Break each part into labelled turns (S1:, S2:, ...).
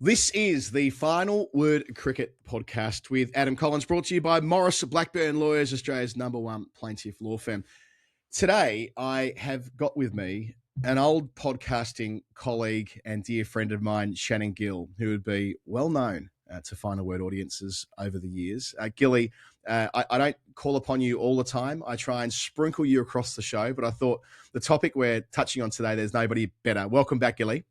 S1: This is the Final Word Cricket podcast with Adam Collins, brought to you by Morris Blackburn Lawyers, Australia's #1 plaintiff law firm. Today, I have got with me an old podcasting colleague and dear friend of mine, Shannon Gill, who would be well known to Final Word audiences over the years. Gilly, I don't call upon you all the time. I try and sprinkle you across the show, but I thought the topic we're touching on today, there's nobody better. Welcome back, Gilly.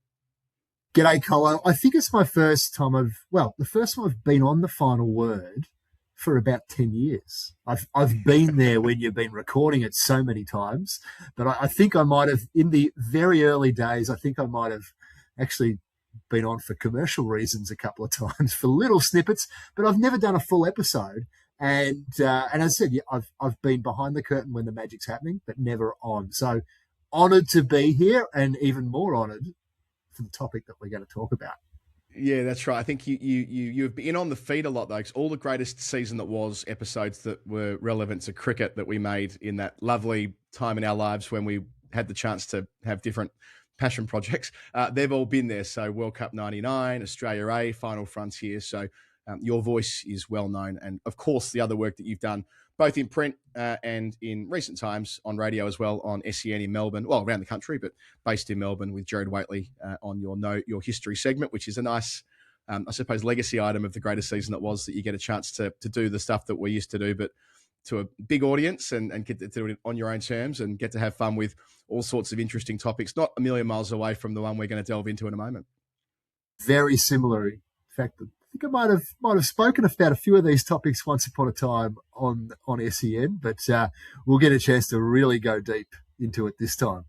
S2: G'day, Colo. I think it's my first time the first time I've been on the Final Word for about 10 years. I've been there when you've been recording it so many times, but I think I might have, in the very early days, I think I might have actually been on for commercial reasons a couple of times for little snippets, but I've never done a full episode. And as I said, yeah, I've been behind the curtain when the magic's happening, but never on. So honoured to be here, and even more honoured for the topic that we're going to talk about.
S1: Yeah, that's right. I think you've been on the feed a lot, though, because all the greatest season that was episodes that were relevant to cricket that we made in that lovely time in our lives when we had the chance to have different passion projects, they've all been there. So World Cup 99, Australia A, Final Frontier. So your voice is well known. And of course, the other work that you've done, both in print and in recent times on radio as well, on SEN in Melbourne, well, around the country, but based in Melbourne with Jared Waitley on your history segment, which is a nice, I suppose, legacy item of the greatest season that was, that you get a chance to do the stuff that we used to do, but to a big audience and get to do it on your own terms and get to have fun with all sorts of interesting topics, not a million miles away from the one we're going to delve into in a moment.
S2: Very similar. In fact, I think I might have spoken about a few of these topics once upon a time on SEN, but we'll get a chance to really go deep into it this time.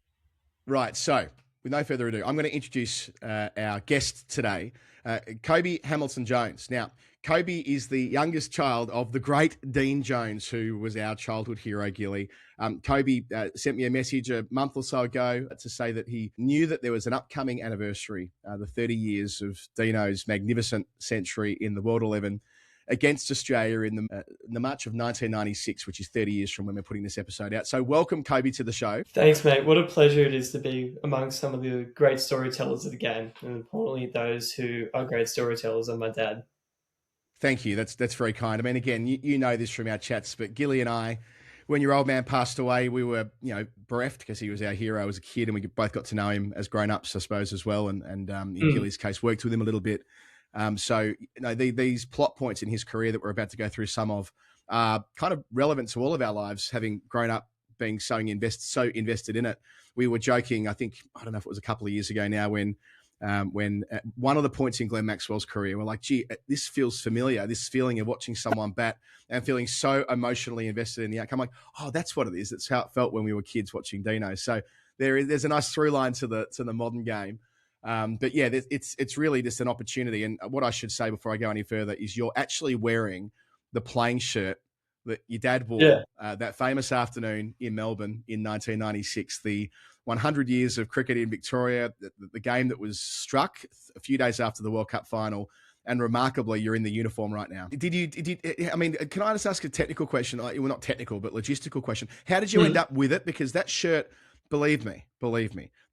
S1: Right. So, with no further ado, I'm going to introduce our guest today, Koby Hamilton-Jones. Now, Koby is the youngest child of the great Dean Jones, who was our childhood hero, Gilly. Koby sent me a message a month or so ago to say that he knew that there was an upcoming anniversary, the 30 years of Deano's magnificent century in the World 11 against Australia in the March of 1996, which is 30 years from when we're putting this episode out. So welcome, Koby, to the show.
S3: Thanks, mate. What a pleasure it is to be amongst some of the great storytellers of the game, and importantly, those who are great storytellers are my dad.
S1: Thank you. That's very kind. I mean, again, you know this from our chats, but Gilly and I, when your old man passed away, we were, bereft because he was our hero as a kid, and we both got to know him as grown-ups, I suppose, as well. And in Gilly's case, worked with him a little bit. So these plot points in his career that we're about to go through some of are kind of relevant to all of our lives, having grown up being so invested in it. We were joking, I don't know if it was a couple of years ago now, when at one of the points in Glenn Maxwell's career, we're like, gee, this feels familiar, this feeling of watching someone bat and feeling so emotionally invested in the outcome. Like, oh, that's what it is. That's how it felt when we were kids watching Deano. So there's a nice through line to the modern game. But yeah, it's really just an opportunity. And what I should say before I go any further is you're actually wearing the playing shirt that your dad wore that famous afternoon in Melbourne in 1996, the 100 years of cricket in Victoria, the game that was struck a few days after the World Cup final. And remarkably, you're in the uniform right now. Can I just ask a technical question? Well, not technical, but logistical question. How did you end up with it? Because that shirt, believe me,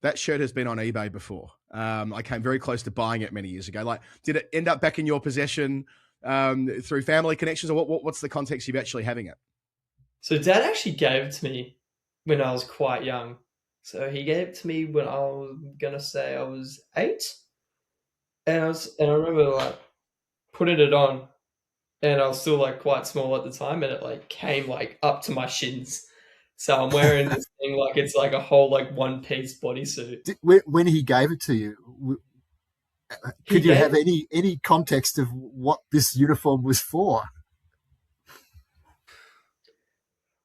S1: that shirt has been on eBay before. I came very close to buying it many years ago. Like, did it end up back in your possession through family connections, or what's the context of actually having it?
S3: So Dad actually gave it to me when I was quite young. So he gave it to me when I was gonna say I was 8, and I remember like putting it on, and I was still like quite small at the time, and it like came like up to my shins. So I'm wearing this thing like it's like a whole like one-piece bodysuit.
S2: When he gave it to you, could you have any context of what this uniform was for?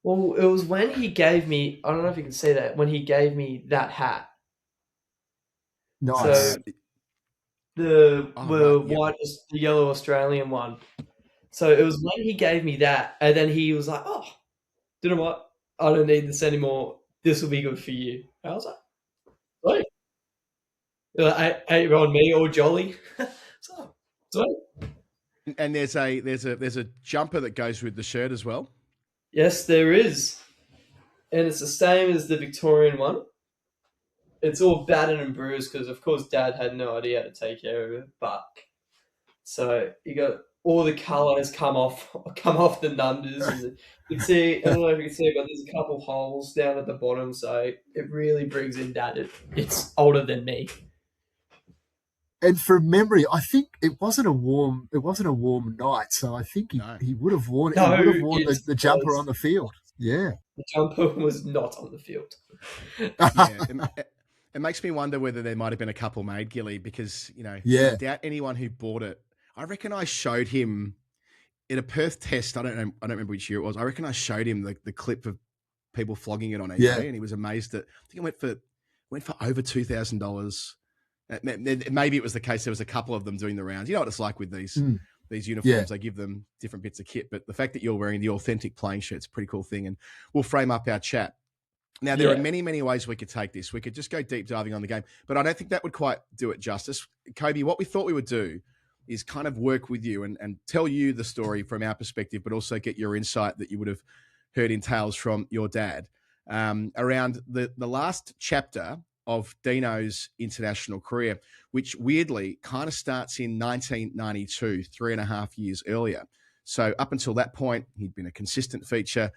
S3: Well, it was when he gave me, I don't know if you can see that, when he gave me that hat.
S2: Nice.
S3: So the yellow Australian one. So it was when he gave me that, and then he was like, oh, you know what? I don't need this anymore. This will be good for you. And I was like, sweet. Ain't on me or jolly. So, sweet.
S1: And there's a jumper that goes with the shirt as well.
S3: Yes, there is. And it's the same as the Victorian one. It's all battered and bruised because, of course, Dad had no idea how to take care of it. But So you got all the colours come off the numbers, and you can see. I don't know if you can see, but there's a couple holes down at the bottom, so it really brings in that it's older than me.
S2: And from memory, I think it wasn't a warm night, so I think he would have worn the jumper on the field. Yeah,
S3: the jumper was not on the field.
S1: Yeah, it makes me wonder whether there might have been a couple made, Gilly, because I doubt anyone who bought it. I reckon I showed him in a Perth test. I don't remember which year it was. I reckon I showed him the clip of people flogging it on eBay, and he was amazed that I think it went for over $2,000. Maybe it was the case there was a couple of them doing the rounds. You know what it's like with these uniforms. They give them different bits of kit, but the fact that you're wearing the authentic playing shirt's a pretty cool thing, and we'll frame up our chat. Now, there are many, many ways we could take this. We could just go deep diving on the game, but I don't think that would quite do it justice. Koby, what we thought we would do is kind of work with you and tell you the story from our perspective, but also get your insight that you would have heard in tales from your dad around the last chapter of Deano's international career, which weirdly kind of starts in 1992, 3.5 years earlier. So up until that point, he'd been a consistent feature,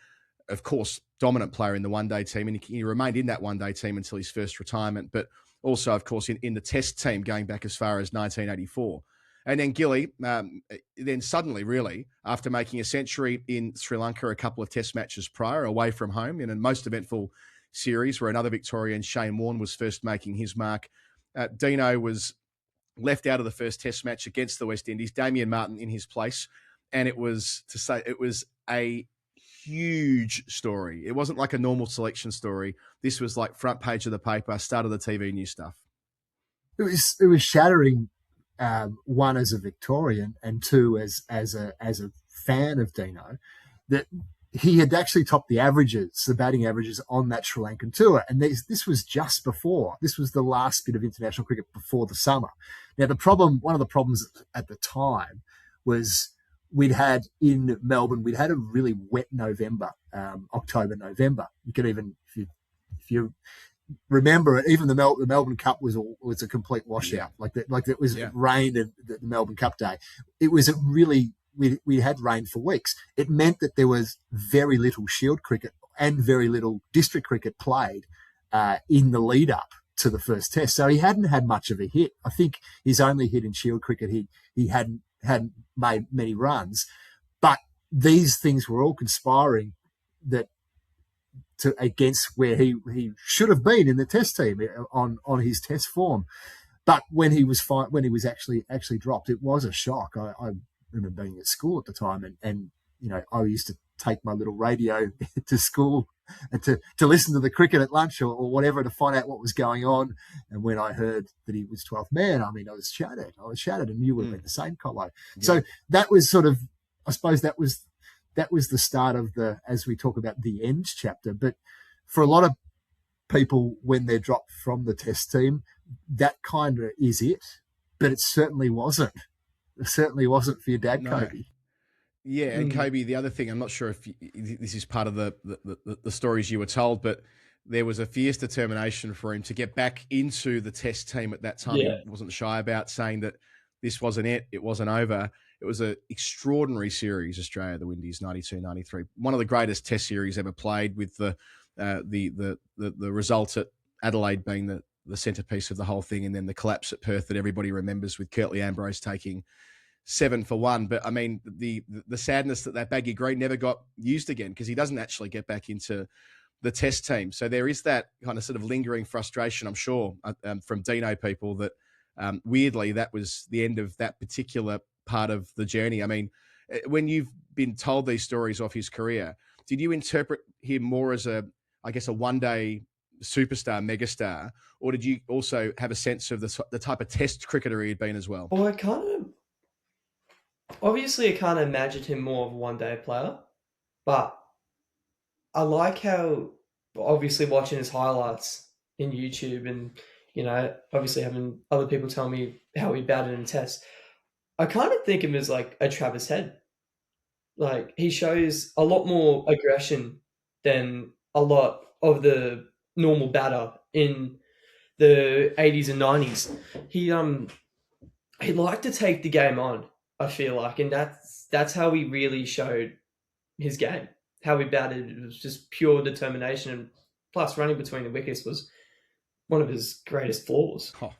S1: of course, dominant player in the one-day team, and he remained in that one-day team until his first retirement, but also, of course, in the test team going back as far as 1984. And then Gilly, then suddenly, really, after making a century in Sri Lanka a couple of test matches prior, away from home, in a most eventful series where another Victorian, Shane Warne, was first making his mark, Deano was left out of the first test match against the West Indies, Damien Martin in his place, and it was a huge story. It wasn't like a normal selection story. This was like front page of the paper, start of the TV news stuff.
S2: It was shattering. One as a Victorian, and two as a fan of Deano, that he had actually topped the batting averages on that Sri Lankan tour. And this was just before. This was the last bit of international cricket before the summer. Now, one of the problems at the time was we'd had in Melbourne, we'd had a really wet November, October, November. You could even, if you remember it, even the Melbourne Cup was a complete washout. Like it was rain at the Melbourne Cup day. It was we had rain for weeks. It meant that there was very little Shield cricket and very little district cricket played in the lead up to the first test. So he hadn't had much of a hit. I think his only hit in Shield cricket, he hadn't made many runs. But these things were all conspiring against where he should have been in the test team on his test form. But when he was actually dropped, it was a shock. I remember being at school at the time, and I used to take my little radio to school and to listen to the cricket at lunch or whatever to find out what was going on. And when I heard that he was 12th man, I mean, I was shattered, and you would have been the same, Colo. Yeah. So that was sort of, I suppose that was the start of as we talk about the end chapter. But for a lot of people, when they're dropped from the test team, that kind of is it. But it certainly wasn't. It certainly wasn't for your dad, no. Koby.
S1: Yeah, and Koby, the other thing, I'm not sure if this is part of the stories you were told, but there was a fierce determination for him to get back into the test team at that time. Yeah. He wasn't shy about saying that this wasn't it wasn't over. It was an extraordinary series, Australia, the Windies, 92-93. One of the greatest test series ever played, with the result at Adelaide being the centrepiece of the whole thing, and then the collapse at Perth that everybody remembers, with Curtly Ambrose taking 7 for 1. But I mean, the sadness that baggy green never got used again, because he doesn't actually get back into the test team. So there is that kind of sort of lingering frustration, I'm sure, from Deano people, that weirdly that was the end of that particular part of the journey. I mean, when you've been told these stories of his career, did you interpret him more as a one-day superstar, megastar, or did you also have a sense of the type of test cricketer he had been as well?
S3: Well, I kind of imagined him more of a one-day player, but I like how, obviously, watching his highlights in YouTube and, obviously having other people tell me how he batted in tests, I kind of think of him as like a Travis Head. Like, he shows a lot more aggression than a lot of the normal batter in the 80s and 90s. He liked to take the game on. I feel like, and that's how he really showed his game. How he batted, it was just pure determination, and plus running between the wickets was one of his greatest flaws.
S1: Oh,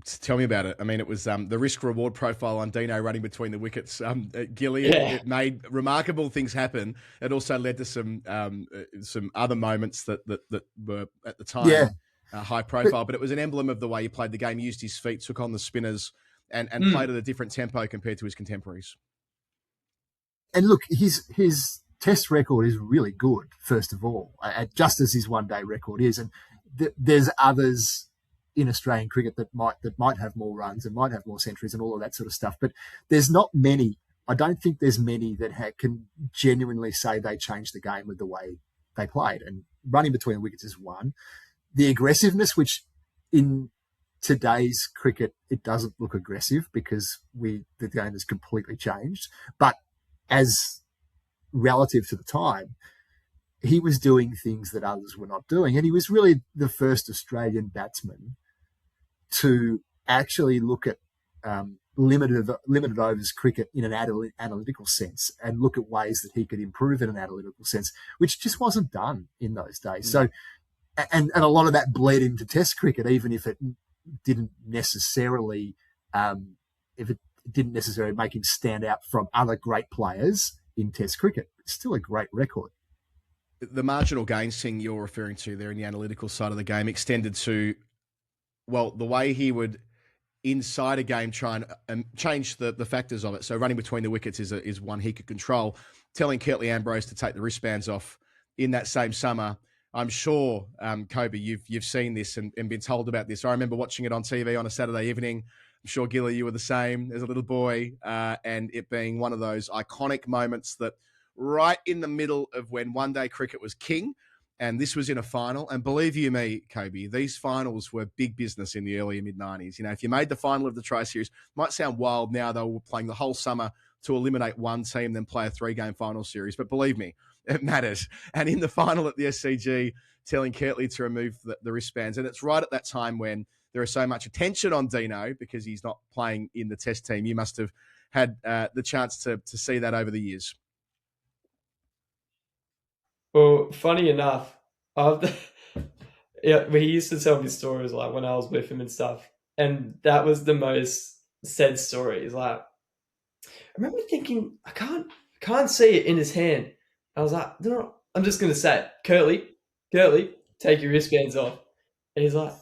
S1: tell me about it. I mean, it was the risk reward profile on Deano running between the wickets. Gilly, it made remarkable things happen. It also led to some other moments that were at the time high profile. But it was an emblem of the way he played the game. He used his feet, took on the spinners, and played at a different tempo compared to his contemporaries.
S2: And look, his Test record is really good. First of all, just as his one-day record is, and there's others in Australian cricket that might have more runs and might have more centuries and all of that sort of stuff. But there's not many. I don't think there's many that can genuinely say they changed the game with the way they played. And running between the wickets is one. The aggressiveness, which in today's cricket, it doesn't look aggressive because the game has completely changed. But as relative to the time, he was doing things that others were not doing. And he was really the first Australian batsman to actually look at limited overs cricket in an analytical sense and look at ways that he could improve in an analytical sense, which just wasn't done in those days. So, and a lot of that bled into Test cricket, even if it didn't necessarily make him stand out from other great players in Test cricket. It's still a great record.
S1: The marginal gains thing you're referring to there in the analytical side of the game extended to, well, the way he would inside a game try and change the factors of it. So running between the wickets is one he could control. Telling Curtly Ambrose to take the wristbands off in that same summer. I'm sure, Koby, you've seen this and been told about this. I remember watching it on TV on a Saturday evening. I'm sure, Gilly, you were the same as a little boy, and it being one of those iconic moments that right in the middle of when one-day cricket was king, and this was in a final. And believe you me, Koby, these finals were big business in the early and mid-90s. You know, if you made the final of the Tri-Series, might sound wild now, they were playing the whole summer to eliminate one team, then play a 3-game final series. But believe me, it matters. And in the final at the SCG, telling Curtly to remove the wristbands. And it's right at that time when there is so much attention on Deano because he's not playing in the Test team. You must have had the chance to see that over the years.
S3: Well, funny enough, he used to tell me stories like when I was with him and stuff, and that was the most said story. He's like, I remember thinking, I can't see it in his hand. I was like, no, I'm just gonna say it. Curtly, take your wristbands off. And he's like,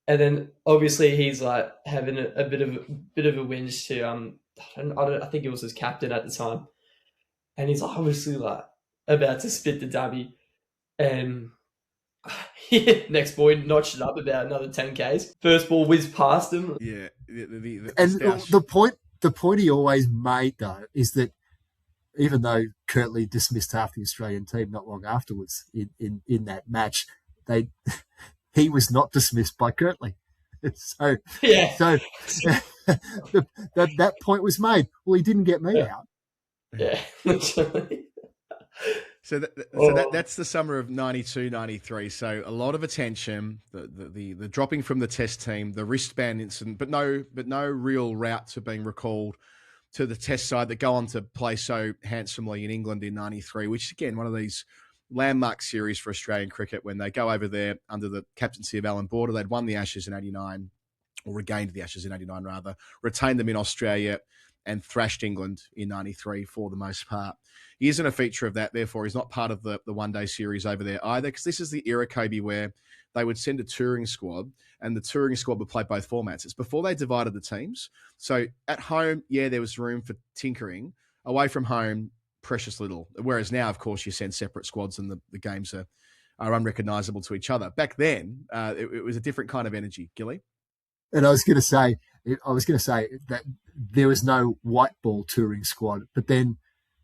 S3: and then obviously he's like having a bit of a whinge to I think it was his captain at the time, and he's obviously like about to spit the dummy, and next boy notched it up about another 10 Ks. First ball whizzed past him.
S1: Yeah,
S2: the point he always made though is that even though Curtly dismissed half the Australian team not long afterwards in that match, he was not dismissed by Curtly. So that point was made. Well, he didn't get me out.
S3: Yeah, literally.
S1: So that's the summer of 92, 93. So a lot of attention, the dropping from the Test team, the wristband incident, but no real routes are being recalled to the Test side that go on to play so handsomely in England in 93, which is, again, one of these landmark series for Australian cricket when they go over there under the captaincy of Alan Border. They'd won the Ashes in 89, or regained the Ashes in 89 rather, retained them in Australia and thrashed England in 93 for the most part. He isn't a feature of that, therefore he's not part of the one-day series over there either, because this is the era, Koby, where they would send a touring squad, and the touring squad would play both formats. It's before they divided the teams. So at home, yeah, there was room for tinkering. Away from home, precious little. Whereas now, of course, you send separate squads and the games are unrecognisable to each other. Back then, it was a different kind of energy. Gilly?
S2: And I was going to say that there was no white ball touring squad, but then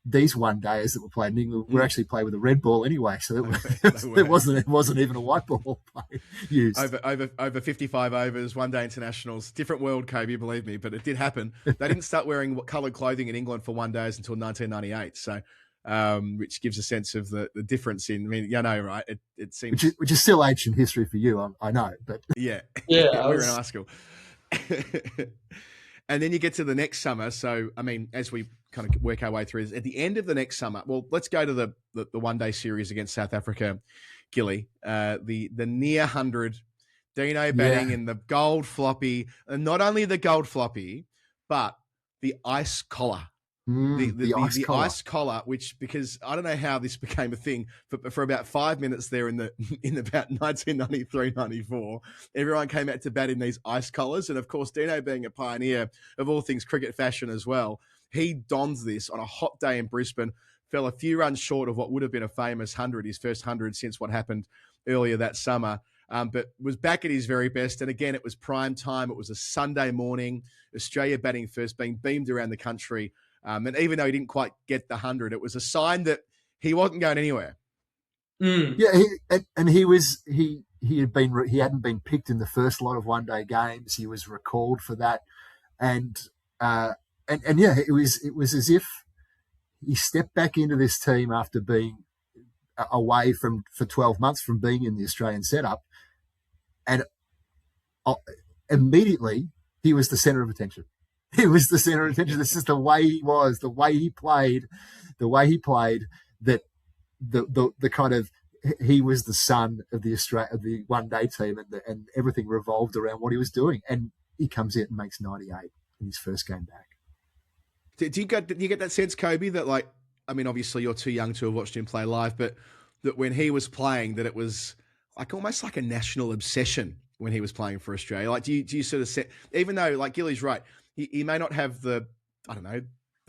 S2: these one days that were played in England were actually played with a red ball anyway, so it wasn't even a white ball play used.
S1: Over 55 overs, one day internationals, different world, Koby, believe me, but it did happen. They didn't start wearing coloured clothing in England for one days until 1998, so which gives a sense of the difference in. I mean, you know, right? It seems
S2: which is still ancient history for you, I know, but
S1: yeah,
S3: yeah,
S1: we were in high school. And then you get to the next summer. So, I mean, as we kind of work our way through this, at the end of the next summer, well, let's go to the one-day series against South Africa, Gilly. The near 100, Deano batting in the gold floppy, and not only the gold floppy, but the ice collar. The ice collar, which, because I don't know how this became a thing, but for about 5 minutes there in about 1993-94, everyone came out to bat in these ice collars. And of course, Deano, being a pioneer of all things cricket fashion as well, he dons this on a hot day in Brisbane, fell a few runs short of what would have been a famous 100, his first 100 since what happened earlier that summer. But was back at his very best. And again, it was prime time. It was a Sunday morning, Australia batting first, being beamed around the country. And even though he didn't quite get the 100, it was a sign that he wasn't going anywhere.
S2: Yeah, he hadn't been picked in the first lot of one-day games. He was recalled for that, and yeah, it was as if he stepped back into this team after being away for 12 months from being in the Australian setup, and immediately he was the centre of attention. He was the centre of attention. This is the way he was, the way he played, that the kind of, he was the son of the one-day team, and everything revolved around what he was doing. And he comes in and makes 98 in his first game back.
S1: Do you get that sense, Koby, that, like, I mean, obviously you're too young to have watched him play live, but that when he was playing, that it was like almost like a national obsession when he was playing for Australia? Like, do you sort of set, even though, like, Gilly's right, he may not have the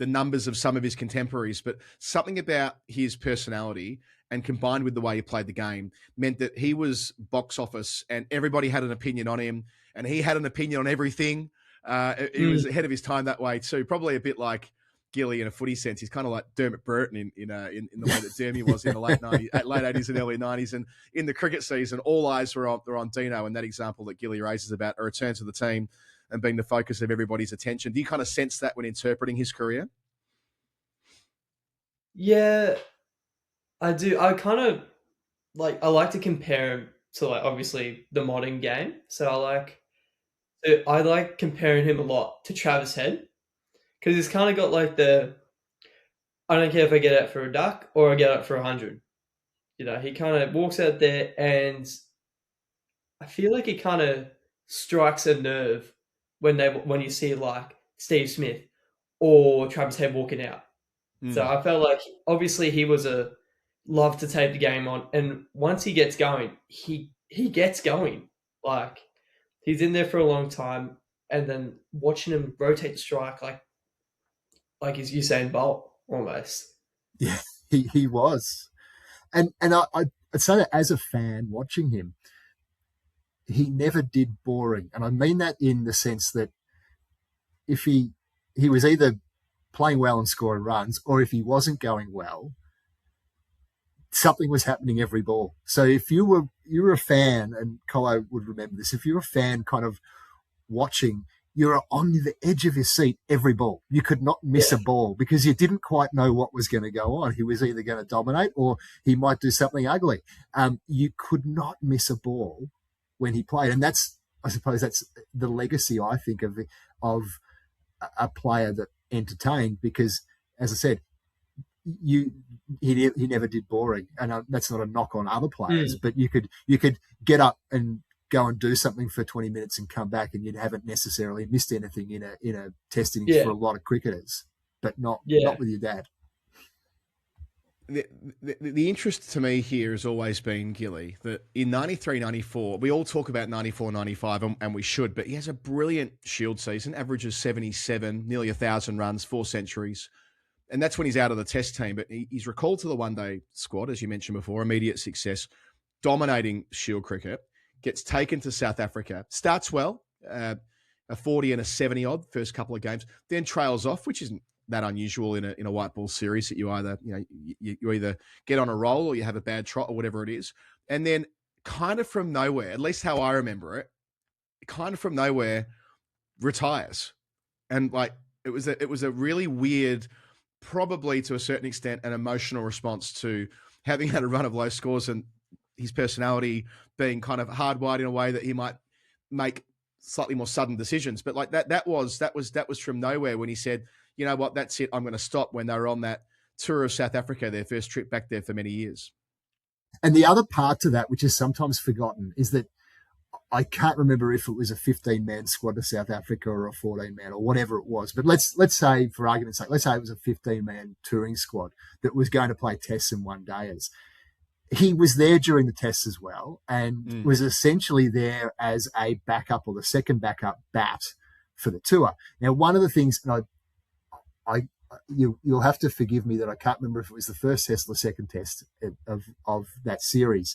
S1: numbers of some of his contemporaries, but something about his personality and combined with the way he played the game meant that he was box office and everybody had an opinion on him and he had an opinion on everything. He was ahead of his time that way too. Probably a bit like Gilly in a footy sense. He's kind of like Dermot Burton in the way that Dermy was in the late 80s and early 90s. And in the cricket season, all eyes were on Deano, and that example that Gilly raises about a return to the team and being the focus of everybody's attention. Do you kind of sense that when interpreting his career?
S3: Yeah, I do. I kind of I like to compare him to, like, obviously the modern game. So I like comparing him a lot to Travis Head, because he's kind of got like I don't care if I get out for a duck or I get out for 100. You know, he kind of walks out there, and I feel like it kind of strikes a nerve when you see like Steve Smith or Travis Head walking out. So I felt like obviously he was a love to take the game on, and once he gets going, he gets going. Like, he's in there for a long time, and then watching him rotate the strike like he's Usain Bolt almost.
S2: Yeah, he was, and I'd say that as a fan watching him, he never did boring, and I mean that in the sense that if he was either playing well and scoring runs, or if he wasn't going well, something was happening every ball. So if you were a fan, and Colo would remember this, if you're a fan kind of watching, you're on the edge of your seat every ball. You could not miss a ball because you didn't quite know what was going to go on. He was either going to dominate or he might do something ugly. You could not miss a ball when he played. And I suppose that's the legacy, I think, of a player that entertained, because, as I said, he never did boring, and that's not a knock on other players, but you could get up and go and do something for 20 minutes and come back, and you haven't necessarily missed anything in a test innings for a lot of cricketers, but not with your dad.
S1: The interest to me here has always been, Gilly, that in 93, 94, we all talk about 94, 95, and we should, but he has a brilliant Shield season, averages 77, nearly 1,000 runs, 4 centuries. And that's when he's out of the test team, but he's recalled to the one-day squad, as you mentioned before, immediate success, dominating Shield cricket, gets taken to South Africa, starts well, a 40 and a 70 odd first couple of games, then trails off, which isn't that unusual in a white ball series, that you either get on a roll or you have a bad trot or whatever it is. And then kind of from nowhere, at least how I remember it, kind of from nowhere retires. And like, it was a really weird, probably to a certain extent, an emotional response to having had a run of low scores and his personality being kind of hardwired in a way that he might make slightly more sudden decisions. But like that was from nowhere when he said, you know what, that's it, I'm going to stop, when they were on that tour of South Africa, their first trip back there for many years.
S2: And the other part to that, which is sometimes forgotten, is that I can't remember if it was a 15-man squad to South Africa or a 14-man or whatever it was. But let's say, for argument's sake, let's say it was a 15-man touring squad that was going to play tests and one days. He was there during the tests as well, and was essentially there as a backup or the second backup bat for the tour. Now, one of the things, and you'll have to forgive me that I can't remember if it was the first test or the second test of that series.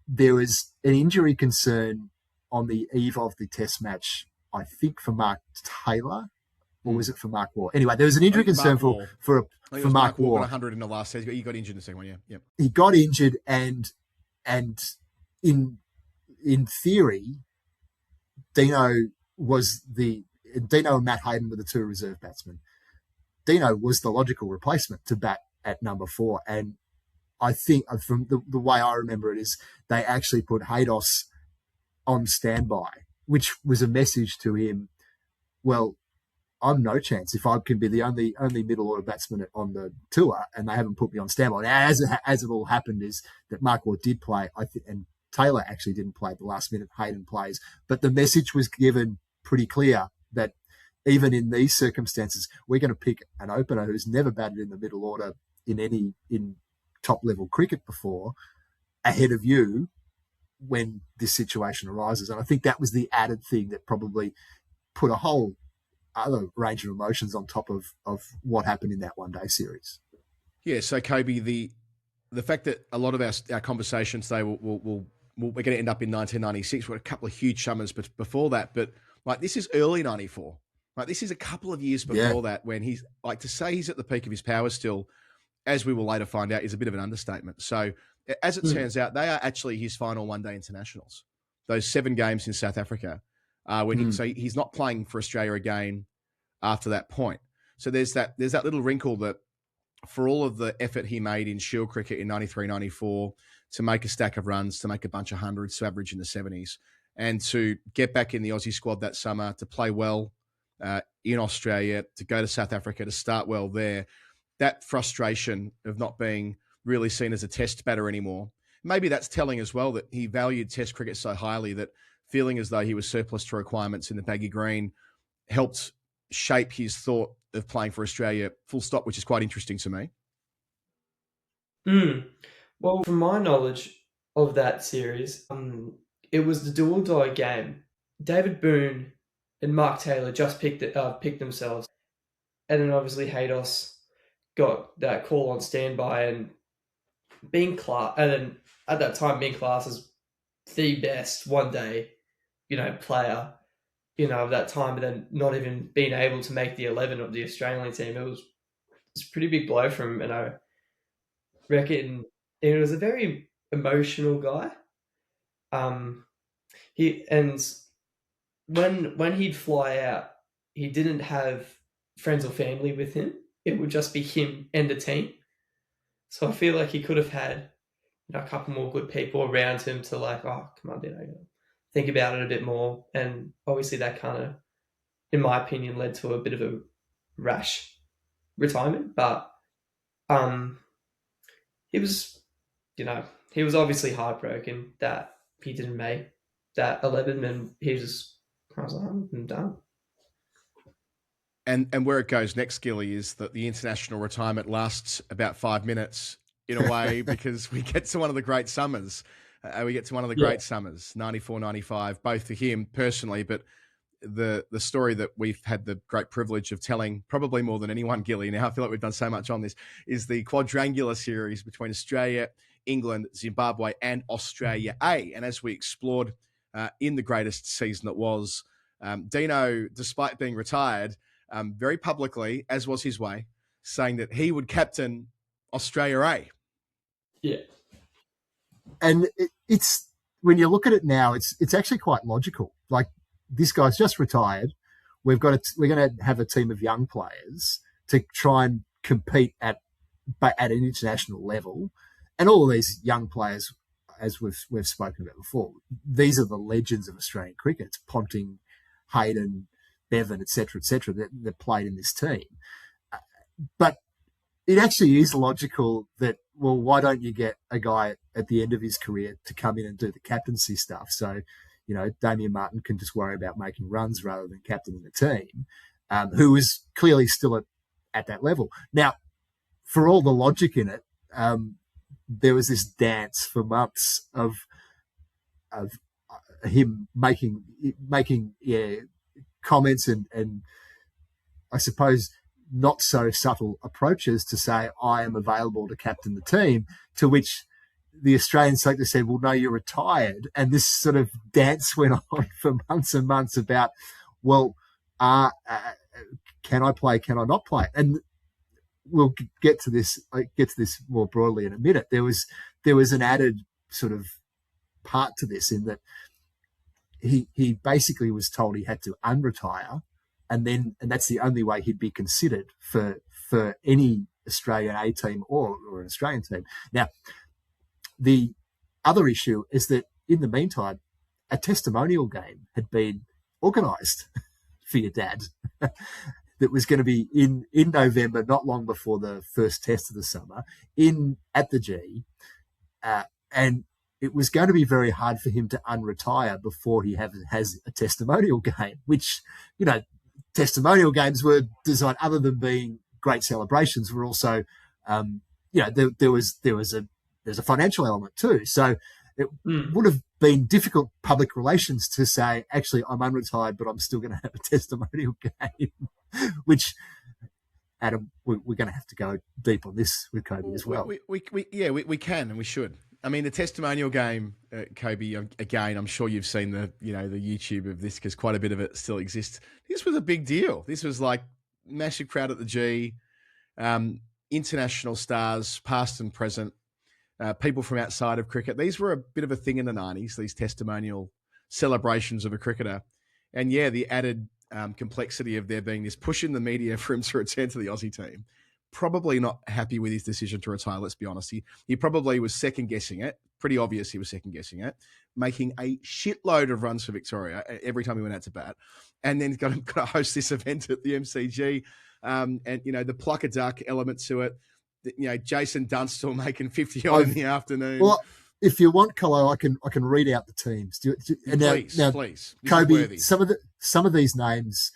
S2: There was an injury concern on the eve of the test match, I think for Mark Taylor, or was it for Mark Waugh? Anyway, there was an injury concern for Mark Waugh.
S1: Got 100 in the last test. He got injured in the second one, yeah. Yep.
S2: He got injured, and in theory, Deano and Matt Hayden were the two reserve batsmen. Deano was the logical replacement to bat at number 4, and I think from the way I remember it is they actually put Haydos on standby, which was a message to him. Well, I'm no chance if I can be the only middle order batsman on the tour, and they haven't put me on standby. Now, as it all happened, is that Mark Waugh did play, and Taylor actually didn't play at the last minute. Hayden plays, but the message was given pretty clear that even in these circumstances, we're going to pick an opener who's never batted in the middle order in top level cricket before, ahead of you when this situation arises. And I think that was the added thing that probably put a whole other range of emotions on top of what happened in that one day series.
S1: Yeah. So Koby, the fact that a lot of our conversations today we're going to end up in 1996. We've got a couple of huge summers but before that, but like this is early 94. Like this is a couple of years before that, when he's like, to say he's at the peak of his power still, as we will later find out, is a bit of an understatement. So as it turns out, they are actually his final one-day internationals. Those 7 games in South Africa, so he's not playing for Australia again after that point. So there's that little wrinkle that for all of the effort he made in Shield cricket in 93, 94, to make a stack of runs, to make a bunch of hundreds, to average in the 70s, and to get back in the Aussie squad that summer, to play well in Australia, to go to South Africa, to start well there, that frustration of not being really seen as a test batter anymore. Maybe that's telling as well that he valued test cricket so highly that feeling as though he was surplus to requirements in the baggy green helped shape his thought of playing for Australia full stop, which is quite interesting to me.
S3: Well, from my knowledge of that series, it was the do or die game. David Boone and Mark Taylor just picked themselves. And then obviously Haydos got that call on standby, and then at that time being classed as the best one day, player, of that time, and then not even being able to make the 11 of the Australian team. It was a pretty big blow for him, and I reckon it was a very emotional guy. When he'd fly out, he didn't have friends or family with him. It would just be him and the team. So I feel like he could have had a couple more good people around him to come on, think about it a bit more. And obviously that kind of, in my opinion, led to a bit of a rash retirement. But he was obviously heartbroken that he didn't make that 11, and I was like, I'm done.
S1: And where it goes next, Gilly, is that the international retirement lasts about 5 minutes in a way, because we get to one of the great summers. 94, 95, both for him personally, but the story that we've had the great privilege of telling probably more than anyone, Gilly, now I feel like we've done so much on this, is the quadrangular series between Australia, England, Zimbabwe, and Australia A. And as we explored in the greatest season that was, Deano, despite being retired, very publicly, as was his way, saying that he would captain Australia A.
S3: Yeah.
S2: And it's, when you look at it now, it's actually quite logical. Like, this guy's just retired. We're going to have a team of young players to try and compete at an international level, and all of these young players as we've spoken about before, these are the legends of Australian cricket. It's Ponting, Hayden, Bevan, etc., that played in this team. But it actually is logical that, well, why don't you get a guy at the end of his career to come in and do the captaincy stuff? So, Damien Martin can just worry about making runs rather than captaining the team, who is clearly still at that level. Now, for all the logic in it, there was this dance for months of him making comments and I suppose not so subtle approaches to say, I am available to captain the team, to which the Australian selector said, well, no, you're retired. And this sort of dance went on for months and months about, well, can I play? Can I not play? And we'll get to this more broadly in a minute. There was an added sort of part to this in that he basically was told he had to unretire, and that's the only way he'd be considered for any Australian A team or an Australian team. Now, the other issue is that in the meantime, a testimonial game had been organised for your dad that was going to be in November, not long before the first test of the summer, at the G, and it was going to be very hard for him to unretire before he has a testimonial game, which, testimonial games were designed, other than being great celebrations, were also, there's a financial element too. So it would have been difficult public relations to say, actually, I'm unretired, but I'm still going to have a testimonial game, which, Adam, we're going to have to go deep on this with Koby as well.
S1: We can and we should. I mean, the testimonial game, Koby, again, I'm sure you've seen the YouTube of this because quite a bit of it still exists. This was a big deal. This was like massive crowd at the G, international stars, past and present, people from outside of cricket. These were a bit of a thing in the 90s, these testimonial celebrations of a cricketer. And yeah, the added complexity of there being this push in the media for him to return to the Aussie team. Probably not happy with his decision to retire, let's be honest. He probably was second-guessing it. Pretty obvious he was second-guessing it, making a shitload of runs for Victoria every time he went out to bat, and then got to host this event at the MCG. And, the pluck a duck element to it, Jason Dunstall making 50 odd in the afternoon.
S2: Well, if you want, Colo, I can read out the teams.
S1: Please.
S2: Koby, some of these names,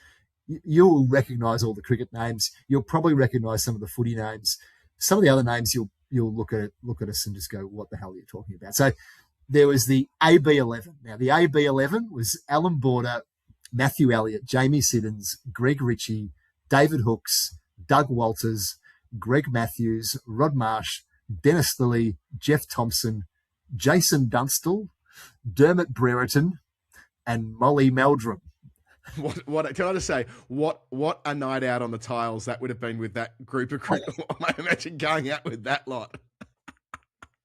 S2: you'll recognise all the cricket names. You'll probably recognise some of the footy names. Some of the other names, you'll look at us and just go, what the hell are you talking about? So there was the AB11. Now, the AB11 was Alan Border, Matthew Elliott, Jamie Siddons, Greg Ritchie, David Hooks, Doug Walters, Greg Matthews, Rod Marsh, Dennis Lilly, Jeff Thompson, Jason Dunstall, Dermot Brereton, and Molly Meldrum.
S1: What can I just say? What a night out on the tiles that would have been with that group of cricket. I imagine going out with that lot.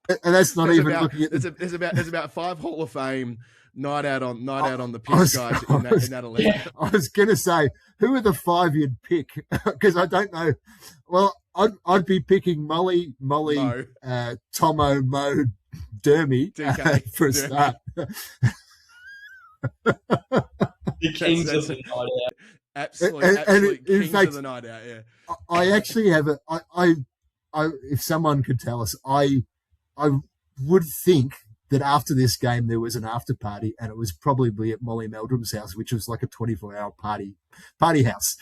S2: And that's not even looking at.
S1: There's about 5 Hall of Fame night out on the pitch guys in that 11.
S2: Yeah. I was going to say, who are the 5 you'd pick? Because I don't know. Well, I'd be picking Molly, Mo. Tomo, Mo, Dermy for a start.
S3: The kings of the night out.
S1: Absolute kings of the night out, yeah.
S2: I actually have I if someone could tell us, I would think that after this game there was an after party, and it was probably at Molly Meldrum's house, which was like a 24-hour party house.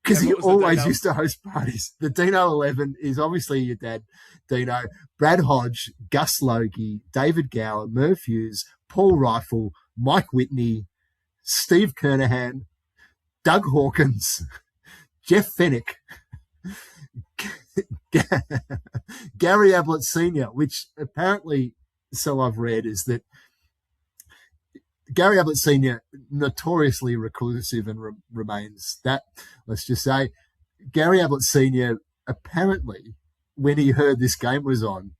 S2: Because he always used to host parties. The Deano 11 is obviously your dad, Deano, Brad Hodge, Gus Logie, David Gower, Merv Hughes, Paul Rifle, Mike Whitney, Steve Kernahan, Doug Hawkins, Jeff Fennick, Gary Ablett Sr., which apparently, so I've read, is that Gary Ablett Sr. notoriously reclusive and remains that. Let's just say Gary Ablett Sr. apparently, when he heard this game was on,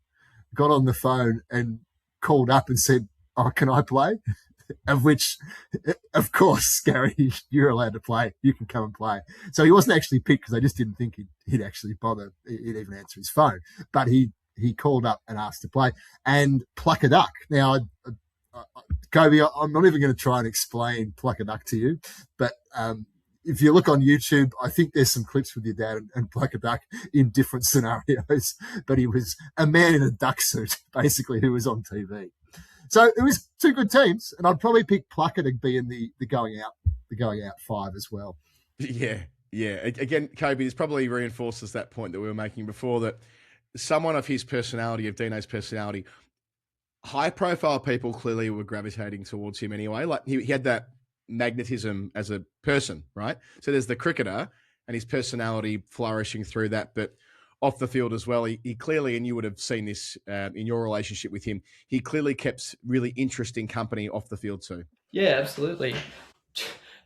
S2: got on the phone and called up and said, "Oh, can I play?" Of which, of course, Gary, you're allowed to play. You can come and play. So he wasn't actually picked because I just didn't think he'd actually bother. He'd even answer his phone. But he he called up and asked to play, and Pluck a Duck. Now, Koby, I'm not even going to try and explain Pluck a Duck to you, but if you look on YouTube, I think there's some clips with your dad and Pluck a Duck in different scenarios, but he was a man in a duck suit, basically, who was on TV. So it was two good teams, and I'd probably pick Plucker to be in the going out five as well.
S1: Yeah. Again, Koby, this probably reinforces that point that we were making before, that someone of his personality, of Deano's personality, high-profile people clearly were gravitating towards him anyway. Like he had that magnetism as a person, right? So there's the cricketer and his personality flourishing through that, but off the field as well, he clearly, and you would have seen this in your relationship with him, he clearly kept really interesting company off the field too.
S3: Yeah, absolutely.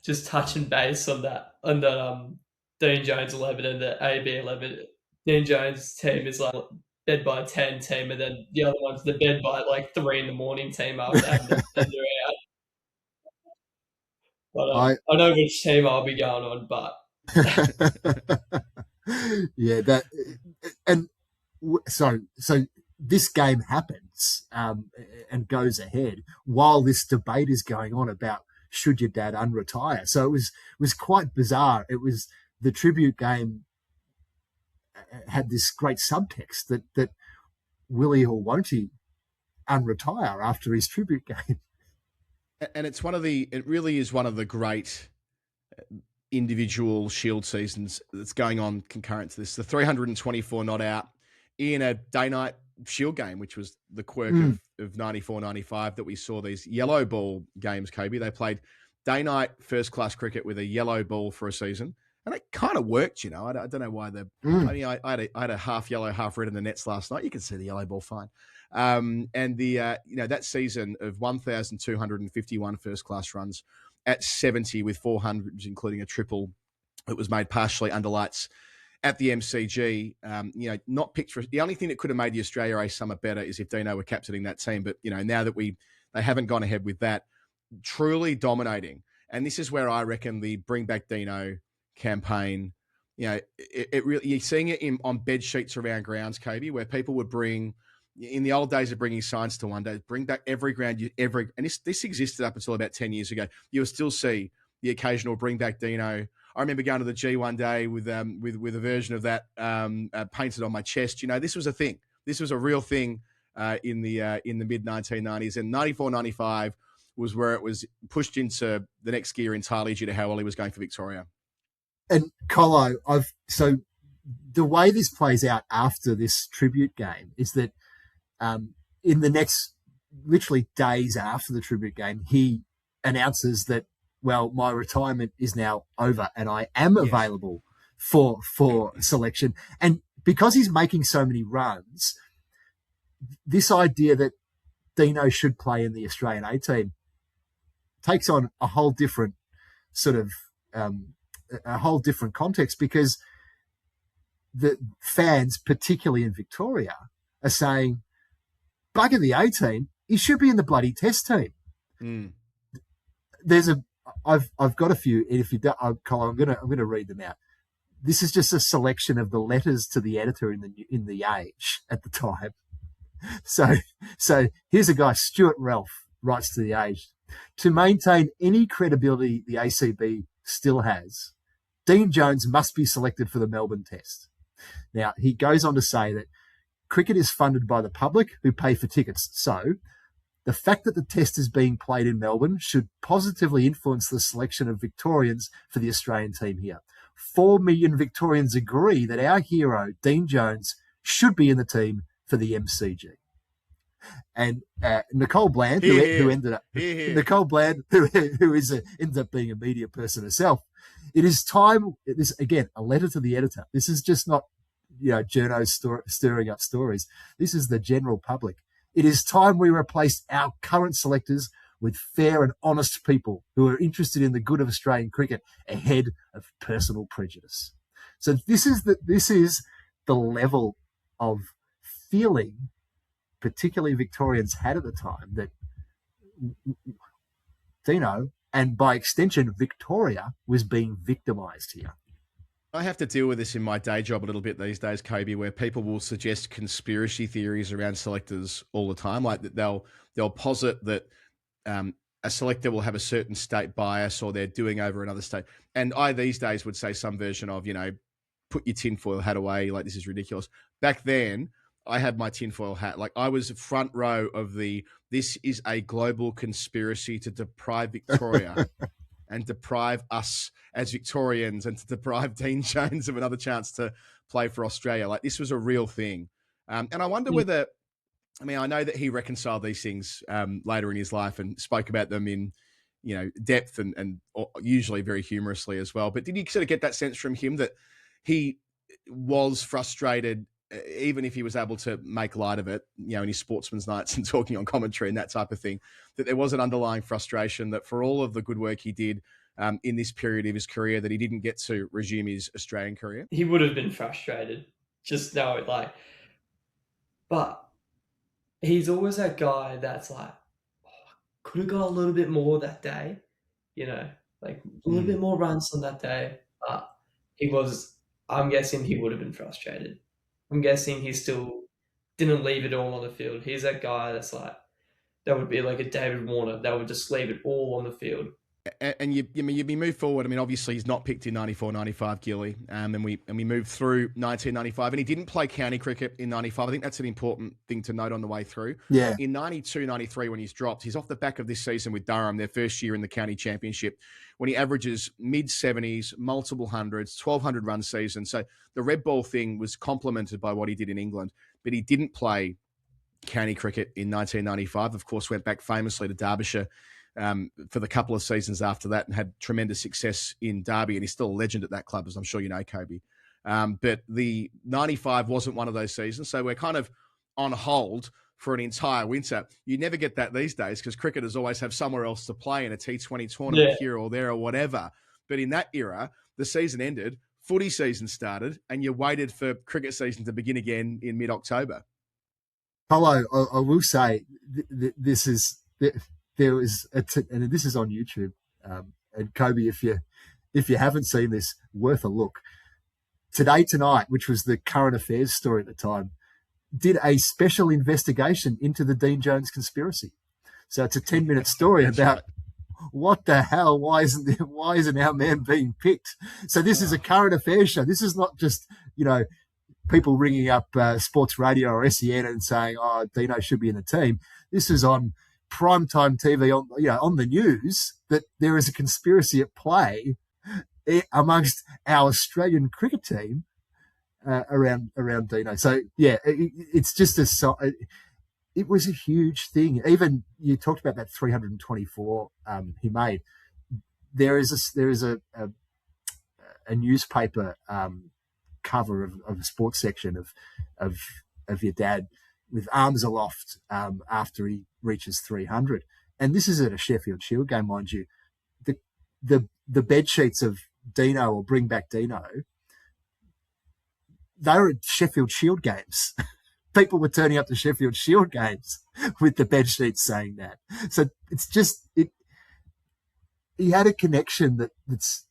S3: Just touching base on that Dean Jones 11 and the AB 11. Dean Jones' team is like bed by 10 team, and then the other one's the bed by like 3 a.m. team after and they're out. But I know which team I'll be going on, but
S2: yeah, that and so this game happens and goes ahead while this debate is going on about should your dad unretire. So it was quite bizarre. It was the tribute game had this great subtext that will he or won't he unretire after his tribute game.
S1: And it really is one of the great individual Shield seasons that's going on concurrent to this. The 324 not out in a day-night Shield game, which was the quirk of 94-95 that we saw these yellow ball games, Koby. They played day-night first-class cricket with a yellow ball for a season, and it kind of worked, you know. I don't know why I mean, I had a half yellow, half red in the nets last night. You can see the yellow ball fine. And that season of 1,251 first-class runs at 70 with 400s, including a triple that was made partially under lights at the MCG, not picked for the only thing that could have made the Australia A summer better is if Deano were captaining that team. But, now that they haven't gone ahead with that, truly dominating. And this is where I reckon the Bring Back Deano campaign, it really, you're seeing it on bed sheets around grounds, Koby, where people would bring, in the old days of bringing signs to one day, bring back every ground, and this existed up until about 10 years ago. You will still see the occasional Bring Back Deano. I remember going to the G one day with a version of that painted on my chest. This was a thing. This was a real thing in the mid 1990s, and 94-95 was where it was pushed into the next gear entirely due to how well he was going for Victoria.
S2: And Colo, so the way this plays out after this tribute game is that in the next literally days after the tribute game, he announces that, well, my retirement is now over and I am available for selection. And because he's making so many runs, this idea that Deano should play in the Australian A team takes on a whole different sort of a whole different context, because the fans, particularly in Victoria, are saying, bugger the A team, he should be in the bloody Test team. I've got a few, and if you don't, Colin, I'm gonna read them out. This is just a selection of the letters to the editor in the Age at the time. So here's a guy, Stuart Ralph, writes to the Age: to maintain any credibility the ACB still has, Dean Jones must be selected for the Melbourne Test. Now, he goes on to say that cricket is funded by the public who pay for tickets. So the fact that the Test is being played in Melbourne should positively influence the selection of Victorians for the Australian team here. 4 million Victorians agree that our hero, Dean Jones, should be in the team for the MCG. And Nicole Bland, who ended up Nicole Bland, who ended up being a media person herself. It is time. It is again a letter to the editor. This is just not journos stirring up stories. This is the general public. It is time we replaced our current selectors with fair and honest people who are interested in the good of Australian cricket ahead of personal prejudice. So this is the level of feeling, particularly Victorians had at the time, that Deano, and by extension Victoria, was being victimised here.
S1: I have to deal with this in my day job a little bit these days, Kobe, where people will suggest conspiracy theories around selectors all the time. Like that they'll posit that a selector will have a certain state bias or they're doing over another state. And I these days would say some version of, put your tinfoil hat away, like this is ridiculous. Back then, I had my tinfoil hat. Like I was front row of this is a global conspiracy to deprive Victoria and deprive us as Victorians and to deprive Dean Jones of another chance to play for Australia. Like this was a real thing. And I wonder whether, I know that he reconciled these things later in his life and spoke about them in, depth and usually very humorously as well. But did you sort of get that sense from him that he was frustrated, even if he was able to make light of it, in his sportsman's nights and talking on commentary and that type of thing, that there was an underlying frustration that for all of the good work he did in this period of his career, that he didn't get to resume his Australian career?
S3: He would have been frustrated. Just know it, but he's always that guy that's like, could have got a little bit more that day, a little bit more runs on that day. But I'm guessing he would have been frustrated. I'm guessing he still didn't leave it all on the field. He's that guy that's like, that would be like a David Warner that would just leave it all on the field.
S1: And you move forward. Obviously he's not picked in 94, 95, Gilly. And we moved through 1995 and he didn't play county cricket in 95. I think that's an important thing to note on the way through.
S2: Yeah.
S1: In 92, 93, when he's dropped, he's off the back of this season with Durham, their first year in the county championship, when he averages mid-70s, multiple hundreds, 1,200 run season. So the red ball thing was complemented by what he did in England, but he didn't play county cricket in 1995. Of course, went back famously to Derbyshire for the couple of seasons after that and had tremendous success in Derby, and he's still a legend at that club, as I'm sure you know, Kobe. But the 95 wasn't one of those seasons, so we're kind of on hold for an entire winter. You never get that these days because cricketers always have somewhere else to play in a T20 tournament here or there or whatever. But in that era, the season ended, footy season started, and you waited for cricket season to begin again in mid-October.
S2: Hello, I will say this is... There was and this is on YouTube. And Kobe, if you haven't seen this, worth a look. Today Tonight, which was the current affairs story at the time, did a special investigation into the Dean Jones conspiracy. So it's a 10-minute story about what the hell? Why isn't our man being picked? So this is a current affairs show. This is not just people ringing up sports radio or SEN and saying, "Oh, Deano should be in the team." This is on primetime TV on the news that there is a conspiracy at play amongst our Australian cricket team around Deano. So yeah, it's just it was a huge thing. Even you talked about that 324 he made. There is a newspaper cover of a sports section of your dad with arms aloft after he reaches 300. And this is at a Sheffield Shield game, mind you. The bed sheets of Deano or Bring Back Deano, they were at Sheffield Shield games. People were turning up to Sheffield Shield games with the bed sheets saying that. So it's just he had a connection that's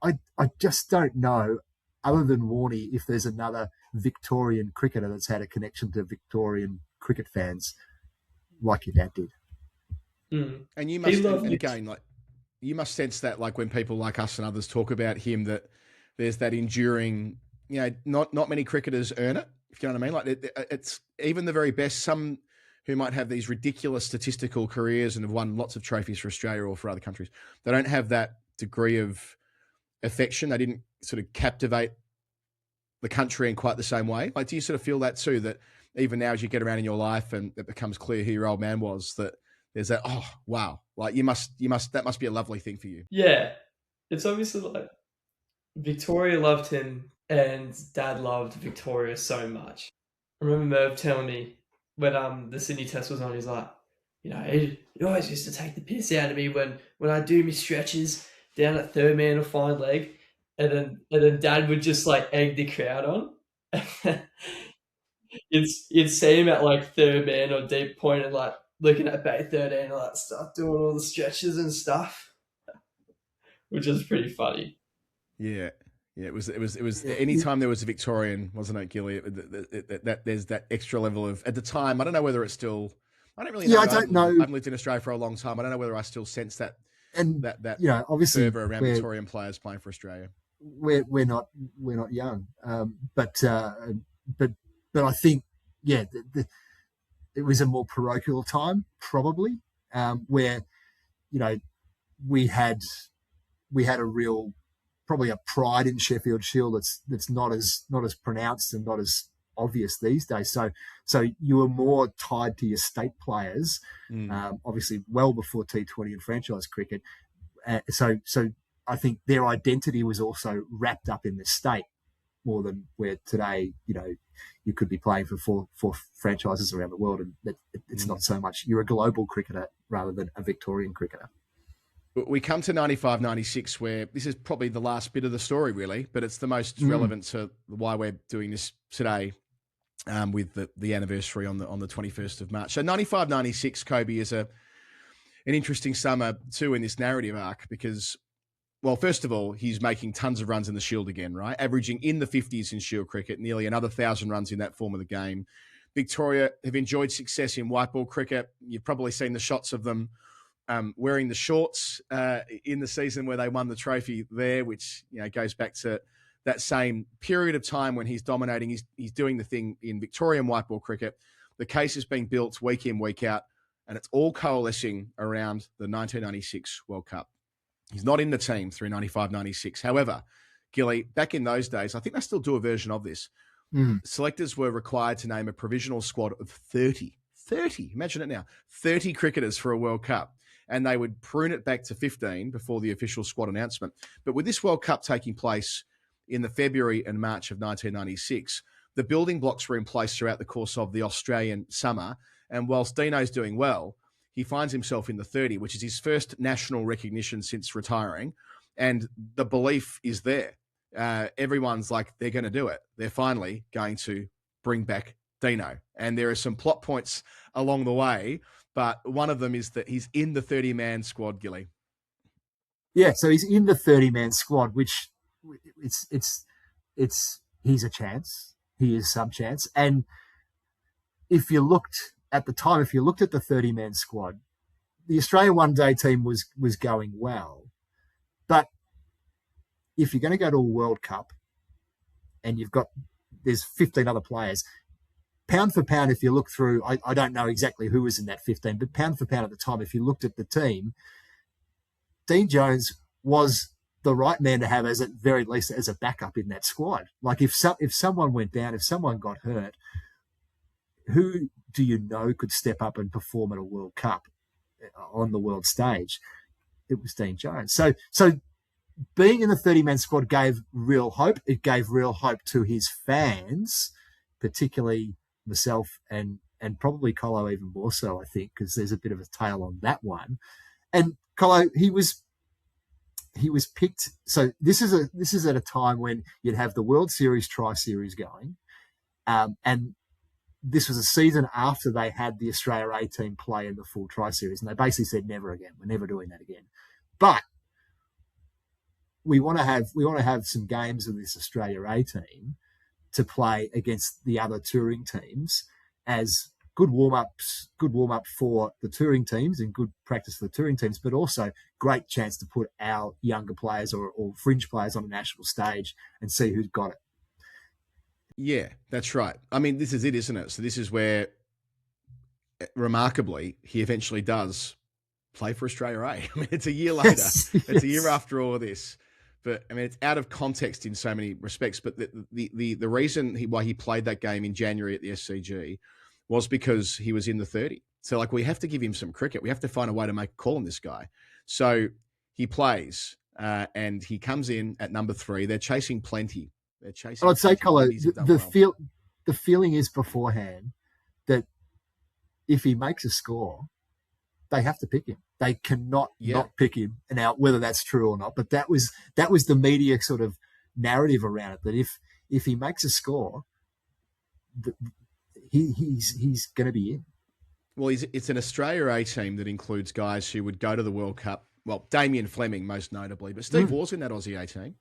S2: I just don't know, other than Warnie, if there's another Victorian cricketer that's had a connection to Victorian cricket fans like your dad did.
S1: And you must, and again, you must sense that, when people like us and others talk about him, that there's that enduring, not many cricketers earn it, if you know what I mean. It's even the very best, some who might have these ridiculous statistical careers and have won lots of trophies for Australia or for other countries, they don't have that degree of affection. They didn't sort of captivate the country in quite the same way. Do you sort of feel that too, that even now as you get around in your life and it becomes clear who your old man was, that there's that, oh, wow. That must be a lovely thing for you.
S3: Yeah. It's obviously Victoria loved him and Dad loved Victoria so much. I remember Merv telling me when the Sydney Test was on, he's like, he always used to take the piss out of me when I do my stretches down at third man or fine leg, and then Dad would just egg the crowd on. You'd see him at third man or deep point and looking at Bay 13 and start doing all the stretches and stuff, which is pretty funny.
S1: Yeah. Yeah, it was any time there was a Victorian, wasn't it, Gilly? That there's that extra level of, at the time, I don't know whether it's still, I don't really know.
S2: I don't know.
S1: I've lived in Australia for a long time. I don't know whether I still sense that,
S2: And
S1: that
S2: obviously
S1: fervour around Victorian players playing for Australia.
S2: We're not young, but I think it was a more parochial time probably, where we had a real, probably a pride in Sheffield Shield that's not as pronounced and not as obvious these days. So you were more tied to your state players, obviously well before T20 and franchise cricket. So I think their identity was also wrapped up in the state more than where today, you could be playing for four franchises around the world, and it's not so much. You're a global cricketer rather than a Victorian cricketer.
S1: We come to 95, 96, where this is probably the last bit of the story, really, but it's the most relevant to why we're doing this today, with the anniversary on the 21st of March. So 95, 96, Koby, is an interesting summer too in this narrative arc because, well, first of all, he's making tons of runs in the Shield again, right? Averaging in the 50s in Shield cricket, nearly another 1,000 runs in that form of the game. Victoria have enjoyed success in white ball cricket. You've probably seen the shots of them wearing the shorts in the season where they won the trophy there, which goes back to that same period of time when he's dominating. He's doing the thing in Victorian white ball cricket. The case is being built week in, week out, and it's all coalescing around the 1996 World Cup. He's not in the team through 95, 96. However, Gilly, back in those days, I think they still do a version of this. Selectors were required to name a provisional squad of 30. 30, imagine it now. 30 cricketers for a World Cup. And they would prune it back to 15 before the official squad announcement. But with this World Cup taking place in the February and March of 1996, the building blocks were in place throughout the course of the Australian summer. And whilst Deano's doing well, he finds himself in the 30, which is his first national recognition since retiring. And the belief is there. Everyone's like, they're going to do it. They're finally going to bring back Deano. And there are some plot points along the way, but one of them is that he's in the 30-man squad, Gilly.
S2: Yeah, so he's in the 30-man squad, which he's a chance. He is some chance. And if you looked at the 30-man squad, the Australian one-day team was going well. But if you're going to go to a World Cup and there's 15 other players, pound for pound, if you look through, I don't know exactly who was in that 15, but pound for pound at the time, if you looked at the team, Dean Jones was the right man to have, as at very least as a backup in that squad. Like if someone went down, if someone got hurt, who do you know could step up and perform at a World Cup on the world stage? It was Dean Jones. So being in the 30-man squad gave real hope. It gave real hope to his fans, particularly myself and probably Colo even more so, I think, because there's a bit of a tail on that one. And Colo, he was picked. So this is at a time when you'd have the World Series Tri-Series going, and this was a season after they had the Australia A team play in the full Tri-Series, and they basically said never again. We're never doing that again. But we want to have some games with this Australia A team to play against the other touring teams as good warm-up for the touring teams and good practice for the touring teams, but also great chance to put our younger players or fringe players on a national stage and see who's got it.
S1: Yeah, that's right. I mean, this is it, isn't it? So this is where, remarkably, he eventually does play for Australia A. I mean, it's a year later.
S2: Yes.
S1: It's a year after all of this. But, I mean, it's out of context in so many respects. But the reason why he played that game in January at the SCG was because he was in the 30. So, like, we have to give him some cricket. We have to find a way to make a call on this guy. So he plays, and he comes in at number 3. They're chasing plenty.
S2: I'd say, Colo, the feeling is beforehand that if he makes a score, they have to pick him. They cannot not pick him. Now, whether that's true or not, but that was the media sort of narrative around it, that if he makes a score, he's going to be in.
S1: Well, it's an Australia A team that includes guys who would go to the World Cup. Well, Damien Fleming most notably, but Steve Waugh's in that Aussie A team.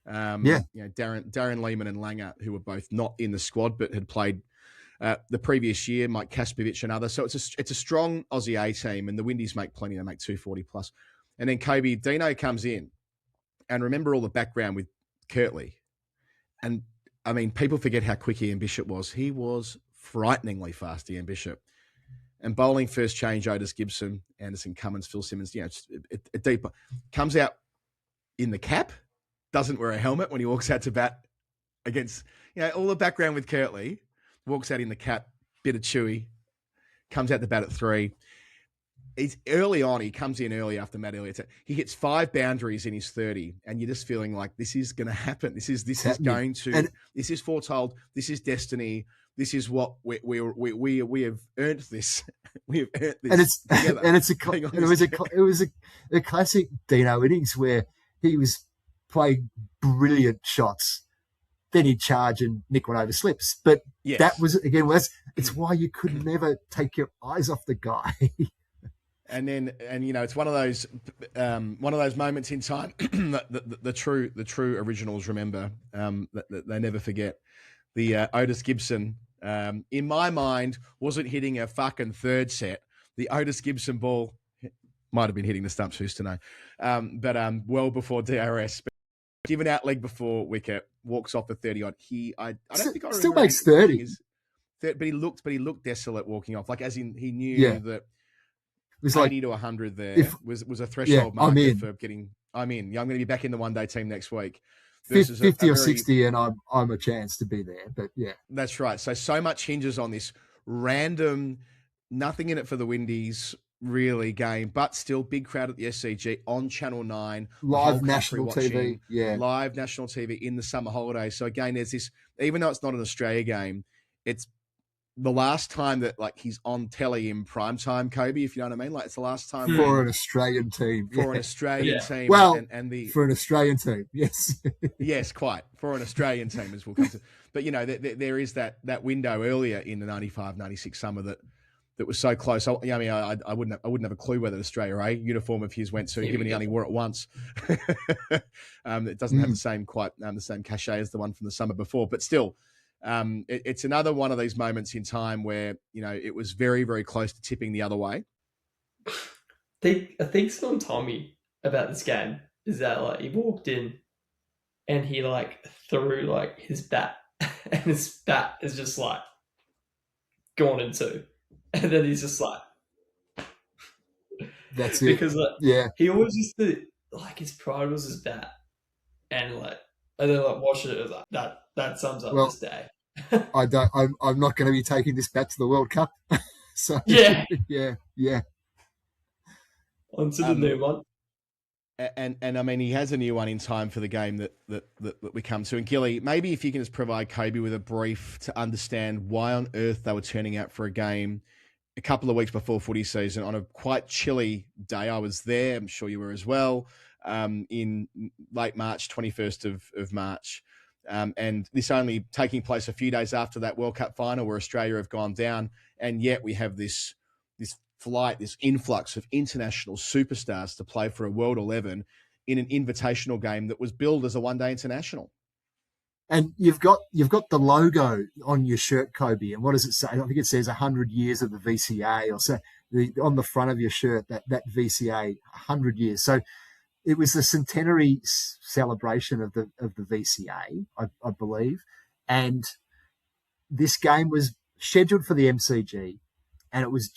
S2: Yeah.
S1: Darren Lehman and Langer, who were both not in the squad but had played the previous year, Mike Kaspovic and others. So it's a strong Aussie A team, and the Windies make plenty. They make 240 plus. And then Koby, Deano comes in, and remember all the background with Kirtley. And, I mean, people forget how quick Ian Bishop was. He was frighteningly fast, Ian Bishop. And bowling first change, Otis Gibson, Anderson Cummins, Phil Simmons, it's a deeper. Comes out in the cap, doesn't wear a helmet when he walks out to bat against, all the background with Kirtley. Walks out in the cap, bit of chewy, comes out the bat at 3. He's early on. He comes in early after Matt Elliott. He hits 5 boundaries in his 30, and you're just feeling like this is going to happen. This is going to. This is foretold. This is destiny. This is what we have earned this. We have earned this.
S2: It was a classic Deano innings where he was playing brilliant shots. Then he'd charge and nick one over slips. But that was, again, it's why you could never take your eyes off the guy.
S1: And it's one of those moments in time that the true originals remember, that they never forget. The Otis Gibson, in my mind, wasn't hitting a fucking third set. The Otis Gibson ball might have been hitting the stumps, who's to know, but well before DRS. But given out leg before wicket, walks off the 30 odd. I don't think I
S2: still makes 30.
S1: But he looked desolate walking off. Like, as in, he knew that it was 80 to 100 there was a threshold marker for getting. I'm in. I'm going to be back in the one-day team next week.
S2: 50 or 60, and I'm a chance to be there. But yeah,
S1: that's right. So much hinges on this random, nothing in it for the Windies really game, but still big crowd at the SCG on Channel 9,
S2: live national TV,
S1: live national TV in the summer holidays. So again, there's this, even though it's not an Australia game, it's the last time that he's on telly in prime time, Koby, if you know what I mean. Like, it's the last time
S2: for an Australian team.
S1: For an Australian team.
S2: Well,
S1: and
S2: for an Australian team, yes.
S1: Yes, quite. For an Australian team, as we'll come to. But, there is that window earlier in the 95, 96 summer that was so close. I wouldn't have a clue whether Australia A uniform of his went to, given he only wore it once. It doesn't have the same cachet as the one from the summer before, but still, it's another one of these moments in time where it was very, very close to tipping the other way.
S3: I think something told me about this game is that he walked in and he threw his bat, and his bat is just gone in two. And then he's just
S2: that's it.
S3: Because he always used to his pride was his bat, and then watching it, it was that sums up this day.
S2: I'm not going to be taking this bat to the World Cup. So
S3: yeah. On to the new one.
S1: And I mean, he has a new one in time for the game that we come to. And Gilly, maybe if you can just provide Koby with a brief to understand why on earth they were turning out for a game a couple of weeks before footy season on a quite chilly day. I was there. I'm sure you were as well. In late March, 21st of March. And this only taking place a few days after that World Cup final where Australia have gone down. And yet we have this flight, this influx of international superstars to play for a World 11 in an invitational game that was billed as a one-day international.
S2: And you've got the logo on your shirt, Koby, and what does it say? I think it says 100 years of the VCA, or so on the front of your shirt, that VCA, 100 years. So it was the centenary celebration of the VCA, I believe, and this game was scheduled for the MCG, and it was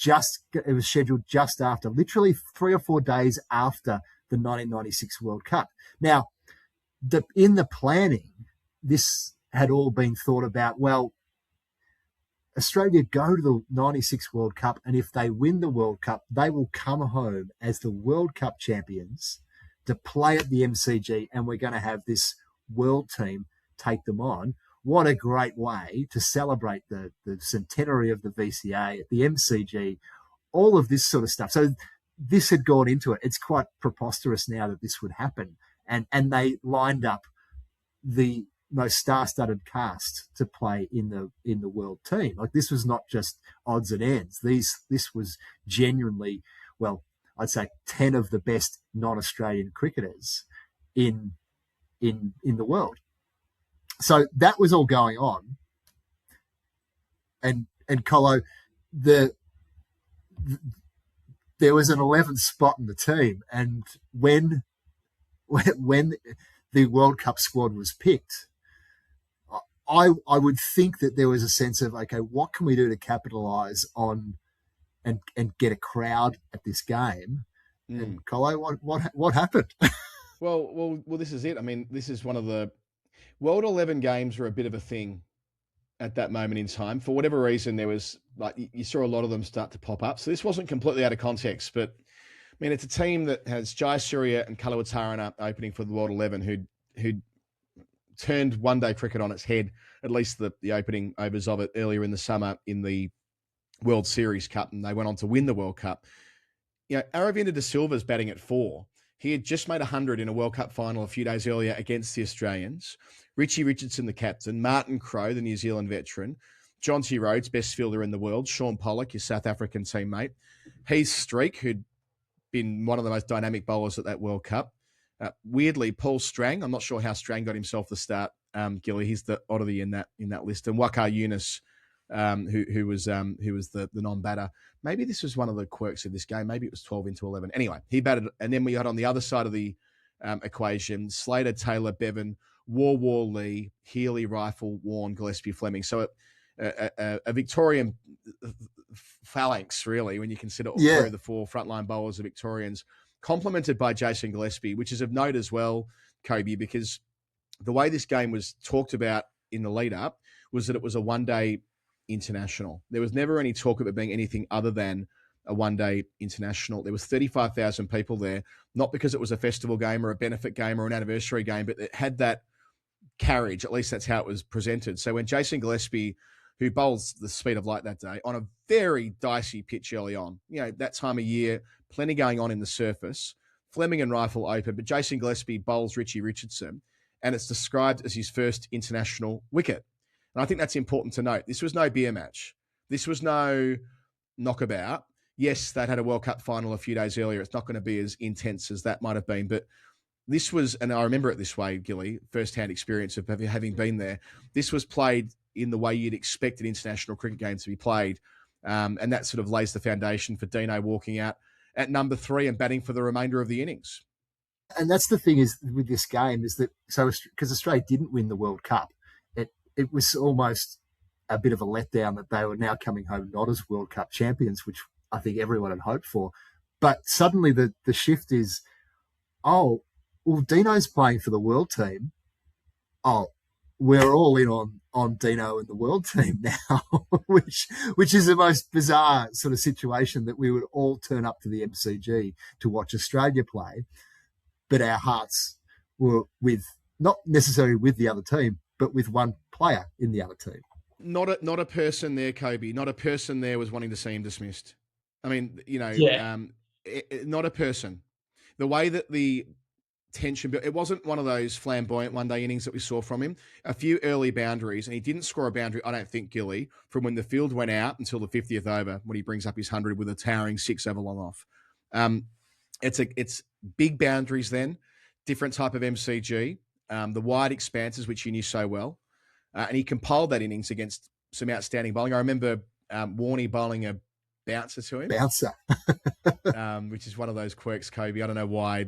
S2: scheduled just after, literally 3 or 4 days after the 1996 World Cup. Now, in the planning, this had all been thought about. Well, Australia go to the 96 World Cup, and if they win the World Cup, they will come home as the World Cup champions to play at the MCG, and we're going to have this world team take them on. What a great way to celebrate the centenary of the VCA at the MCG, all of this sort of stuff. So this had gone into it. It's quite preposterous now that this would happen. And they lined up the most star-studded cast to play in the world team. This was not just odds and ends. This was genuinely, well, I'd say 10 of the best non-Australian cricketers in in the world. So that was all going on. And Colo, there was an 11th spot in the team, and when the World Cup squad was picked, I would think that there was a sense of, okay, what can we do to capitalise on and get a crowd at this game? And Colo, what happened?
S1: Well, this is it. I mean, this is one of the World 11 games were a bit of a thing at that moment in time. For whatever reason, there was you saw a lot of them start to pop up. So this wasn't completely out of context, but I mean, it's a team that has Jai Surya and Kalawatarana opening for the World 11 who turned one-day cricket on its head, at least the opening overs of it earlier in the summer in the World Series Cup, and they went on to win the World Cup. You know, Aravinda de Silva's batting at 4. He had just made 100 in a World Cup final a few days earlier against the Australians. Richie Richardson, the captain, Martin Crowe, the New Zealand veteran, Jonty Rhodes, best fielder in the world, Sean Pollock, his South African teammate, Heath Streak, who'd been one of the most dynamic bowlers at that World Cup. Weirdly, Paul Strang, I'm not sure how Strang got himself the start, Gilly, he's the oddity in that list, and Waqar Yunus, who was the non-batter. Maybe this was one of the quirks of this game. Maybe it was 12 into 11. Anyway, he batted, and then we had on the other side of the equation, Slater, Taylor, Bevan, War, Lee, Healy, Rifle, Warren, Gillespie, Fleming. So a Victorian phalanx, really, when you consider all three of the 4 frontline bowlers are Victorians, complemented by Jason Gillespie, which is of note as well, Koby, because the way this game was talked about in the lead-up was that it was a one-day international. There was never any talk of it being anything other than a one-day international. There was 35,000 people there, not because it was a festival game or a benefit game or an anniversary game, but it had that carriage. At least that's how it was presented. So when Jason Gillespie, who bowls the speed of light that day on a very dicey pitch early on, you know, that time of year, plenty going on in the surface, Fleming and Rifle open, but Jason Gillespie bowls Richie Richardson, and it's described as his first international wicket. And I think that's important to note. This was no beer match. This was no knockabout. Yes, they'd had a World Cup final a few days earlier. It's not going to be as intense as that might have been. But this was, and I remember it this way, Gilly, first-hand experience of having been there. This was played in the way you'd expect an international cricket game to be played. And that sort of lays the foundation for Deano walking out at number 3 and batting for the remainder of the innings.
S2: And that's the thing is with this game is that, so because Australia didn't win the World Cup, it was almost a bit of a letdown that they were now coming home not as World Cup champions, which I think everyone had hoped for. But suddenly the shift is, oh, well, Dino's playing for the world team. Oh, we're all in on Deano and the world team now, which is the most bizarre sort of situation that we would all turn up to the MCG to watch Australia play, but our hearts were with, not necessarily with the other team, but with one player in the other team.
S1: Not a person there, Koby. Not a person there was wanting to see him dismissed. I mean, you know, not a person. The way that the tension built, it wasn't one of those flamboyant one-day innings that we saw from him. A few early boundaries, and he didn't score a boundary, I don't think, Gilly, from when the field went out until the 50th over, when he brings up his 100 with a towering 6 over long off. It's big boundaries then, different type of MCG, the wide expanses, which he knew so well. And he compiled that innings against some outstanding bowling. I remember Warney bowling a bouncer to him. Which is one of those quirks, Koby. I don't know why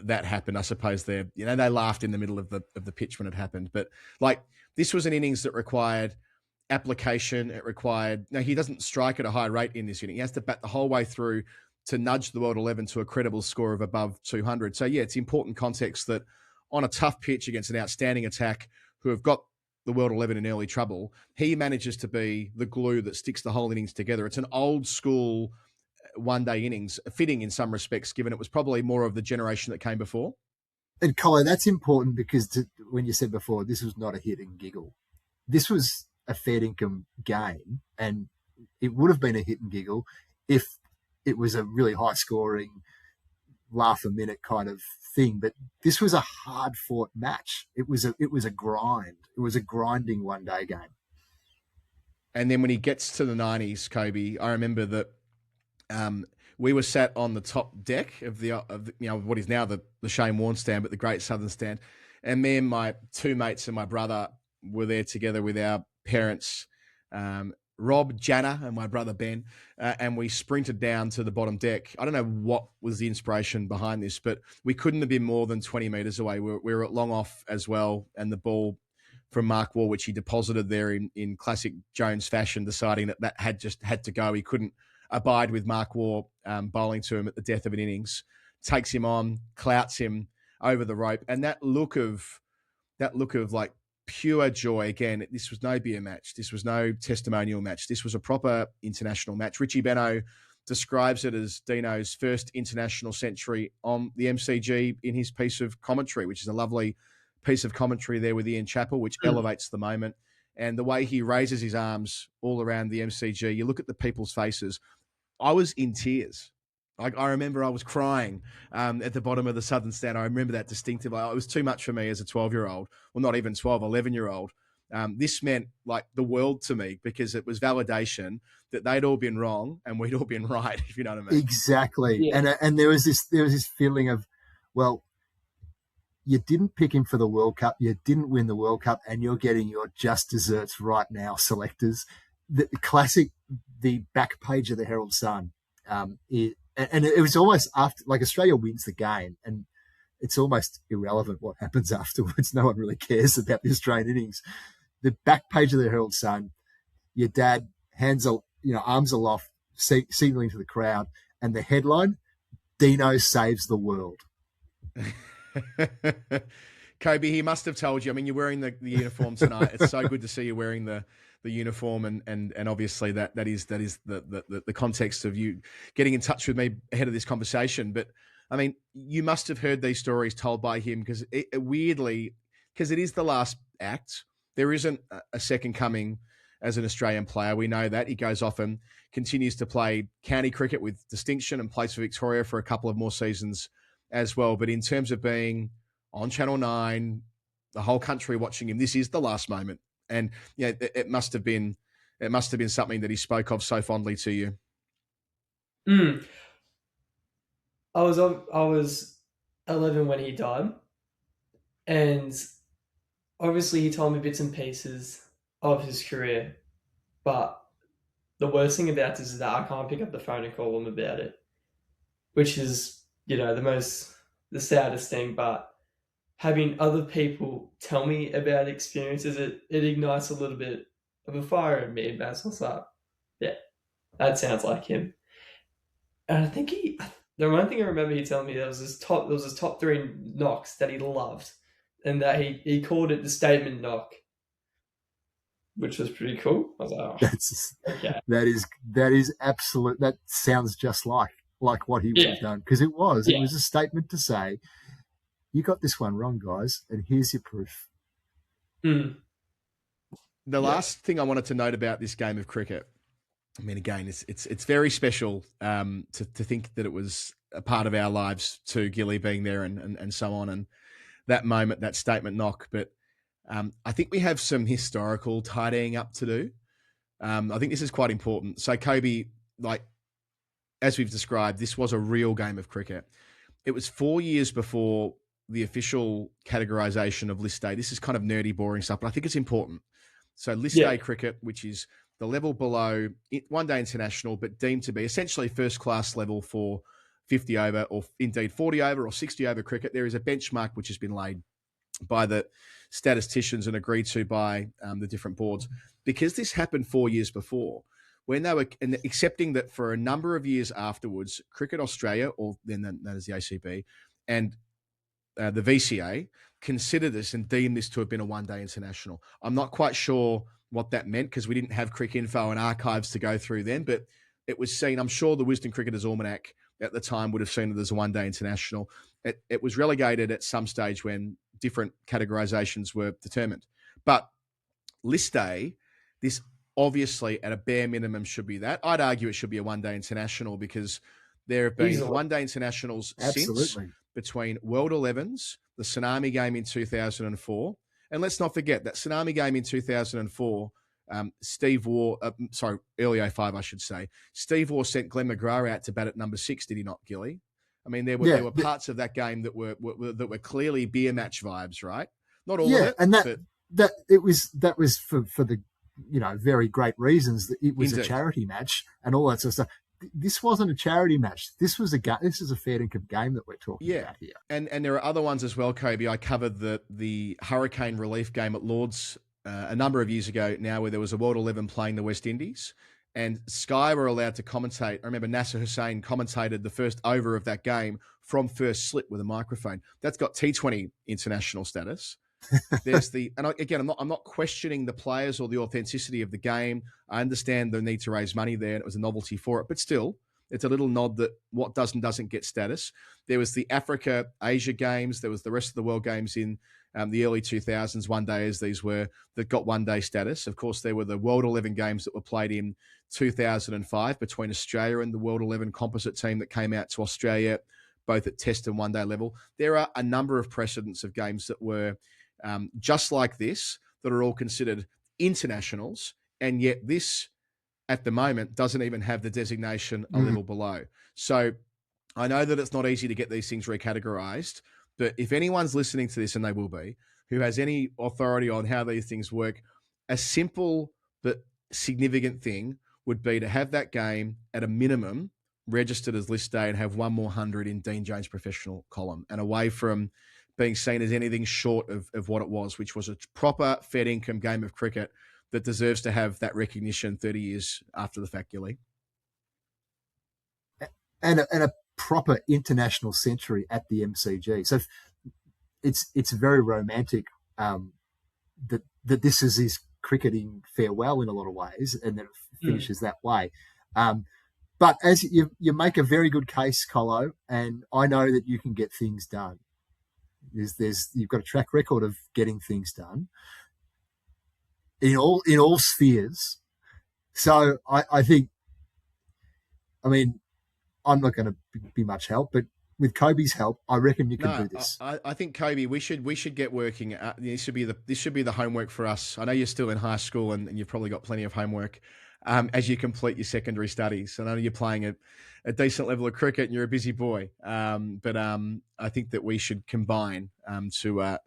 S1: that happened. I suppose they laughed in the middle of the pitch when it happened. But like, this was an innings that required application. It required, he doesn't strike at a high rate in this inning. He has to bat the whole way through to nudge the World 11 to a credible score of above 200. So yeah, it's important context that on a tough pitch against an outstanding attack who have got the World 11 in early trouble, he manages to be the glue that sticks the whole innings together. It's an old school one-day innings, fitting in some respects, given it was probably more of the generation that came before.
S2: And Colin, that's important because when you said before, this was not a hit and giggle. This was a fair income game, and it would have been a hit and giggle if it was a really high-scoring, laugh-a-minute kind of thing. But this was a hard-fought match. It was a grind. It was a grinding one-day game.
S1: And then when he gets to the 90s, Koby, I remember that we were sat on the top deck of what is now the Shane Warne stand, but the Great Southern stand, And me and my two mates and my brother were there together with our parents, Rob, Jana, and my brother Ben, and we sprinted down to the bottom deck. I don't know what was the inspiration behind this, but we couldn't have been more than 20 metres away. We were at long off as well, and the ball from Mark Waugh, which he deposited there in classic Jones fashion, deciding that had to go. He couldn't abide with Mark Waugh bowling to him at the death of an innings, takes him on, clouts him over the rope, and that look of like pure joy. Again, this was no beer match. This was no testimonial match. This was a proper international match. Richie Benaud describes it as Deano's first international century on the MCG in his piece of commentary, which is a lovely piece of commentary there with Ian Chappell, which elevates the moment. And the way he raises his arms all around the MCG, you look at the people's faces. I was in tears. I remember I was crying at the bottom of the Southern Stand. I remember that distinctively. It was too much for me as a 12-year-old. Well, not even 12, 11-year-old. This meant like the world to me because it was validation that they'd all been wrong and we'd all been right, if you know what I mean.
S2: Exactly.
S3: Yeah.
S2: And there was this feeling of, well, you didn't pick him for the World Cup, you didn't win the World Cup, and you're getting your just desserts right now, selectors. The classic, the back page of the Herald Sun, and it was almost after, like, Australia wins the game, and it's almost irrelevant what happens afterwards. No one really cares about the Australian innings. The back page of the Herald Sun, your dad, arms aloft, signaling to the crowd, and the headline, Deano saves the world.
S1: Koby, he must have told you. I mean, you're wearing the uniform tonight. It's so good to see you wearing the uniform, and obviously that is the context of you getting in touch with me ahead of this conversation. But I mean, you must have heard these stories told by him because it is the last act. There isn't a second coming as an Australian player. We know that. He goes off and continues to play county cricket with distinction and plays for Victoria for a couple of more seasons as well. But in terms of being on Channel 9, the whole country watching him, this is the last moment. And yeah, it must have been something that he spoke of so fondly to you.
S3: I was 11 when he died, and obviously he told me bits and pieces of his career, but the worst thing about this is that I can't pick up the phone and call him about it, which is, the saddest thing. But having other people tell me about experiences, it ignites a little bit of a fire in me, and that's what's up. Yeah, that sounds like him. And I think the one thing I remember he telling me, there was his top 3 knocks that he loved, and that he called it the statement knock, which was pretty cool. I was like, okay.
S2: That is absolute. That sounds just like what he would have done, because it was a statement to say, you got this one wrong, guys, and here's your proof.
S1: The last thing I wanted to note about this game of cricket, I mean, again, it's very special to think that it was a part of our lives too, Gilly being there and so on, and that moment, that statement knock. But I think we have some historical tidying up to do. I think this is quite important. So, Koby, like, as we've described, this was a real game of cricket. It was 4 years before the official categorization of list A. This is kind of nerdy, boring stuff, but I think it's important. So list A cricket, which is the level below one-day international, but deemed to be essentially first-class level for 50 over or indeed 40 over or 60 over cricket. There is a benchmark which has been laid by the statisticians and agreed to by the different boards. Because this happened 4 years before, when they were accepting that for a number of years afterwards, Cricket Australia, or then known as the ACB, and the VCA considered this and deemed this to have been a one-day international. I'm not quite sure what that meant because we didn't have Cricinfo and archives to go through then, but it was seen, I'm sure the Wisden Cricketers Almanac at the time would have seen it as a one-day international. It was relegated at some stage when different categorizations were determined. But list A, this obviously at a bare minimum should be that. I'd argue it should be a one-day international because there have been one-day internationals since between World 11s, the Tsunami game in 2004, and let's not forget that Tsunami game in 2004, Steve Waugh, early 05, I should say, Steve Waugh sent Glenn McGrath out to bat at number 6, did he not, Gilly? I mean, there were parts of that game that were clearly beer match vibes, right? Not all of it,
S2: and
S1: but
S2: that was for the very great reasons that it was
S1: indeed
S2: a charity match and all that sort of stuff. This wasn't a charity match. This was this is a fair income game that we're talking about here.
S1: And there are other ones as well, Koby. I covered the hurricane relief game at Lord's a number of years ago now, where there was a World 11 playing the West Indies, and Sky were allowed to commentate. I remember Nasser Hussain commentated the first over of that game from first slip with a microphone. That's got T20 international status. There's I'm not questioning the players or the authenticity of the game. I understand the need to raise money there, and it was a novelty for it, but still, it's a little nod that what does and doesn't get status. There was the Africa Asia games. There was the rest of the world games in the early 2000s, one day as these were, that got one day status. Of course, there were the World 11 games that were played in 2005 between Australia and the World 11 composite team that came out to Australia, both at test and one day level. There are a number of precedents of games that were just like this, that are all considered internationals, and yet this, at the moment, doesn't even have the designation a little below. So I know that it's not easy to get these things recategorized, but if anyone's listening to this, and they will be, who has any authority on how these things work, a simple but significant thing would be to have that game at a minimum registered as list day and have one more 100 in Dean Jones' professional column, and away from being seen as anything short of what it was, which was a proper Fed income game of cricket that deserves to have that recognition 30 years after the fact, Gilly.
S2: And a proper international century at the MCG. So it's very romantic that this is his cricketing farewell in a lot of ways, and then it finishes that way. But as you make a very good case, Colo, and I know that you can get things done. You've got a track record of getting things done in all spheres. So I think, I mean, I'm not going to be much help, but with Koby's help, I reckon you can do this.
S1: I think, Koby, we should get working. This should be the homework for us. I know you're still in high school and you've probably got plenty of homework as you complete your secondary studies. I know you're playing a decent level of cricket and you're a busy boy. But I think that we should combine to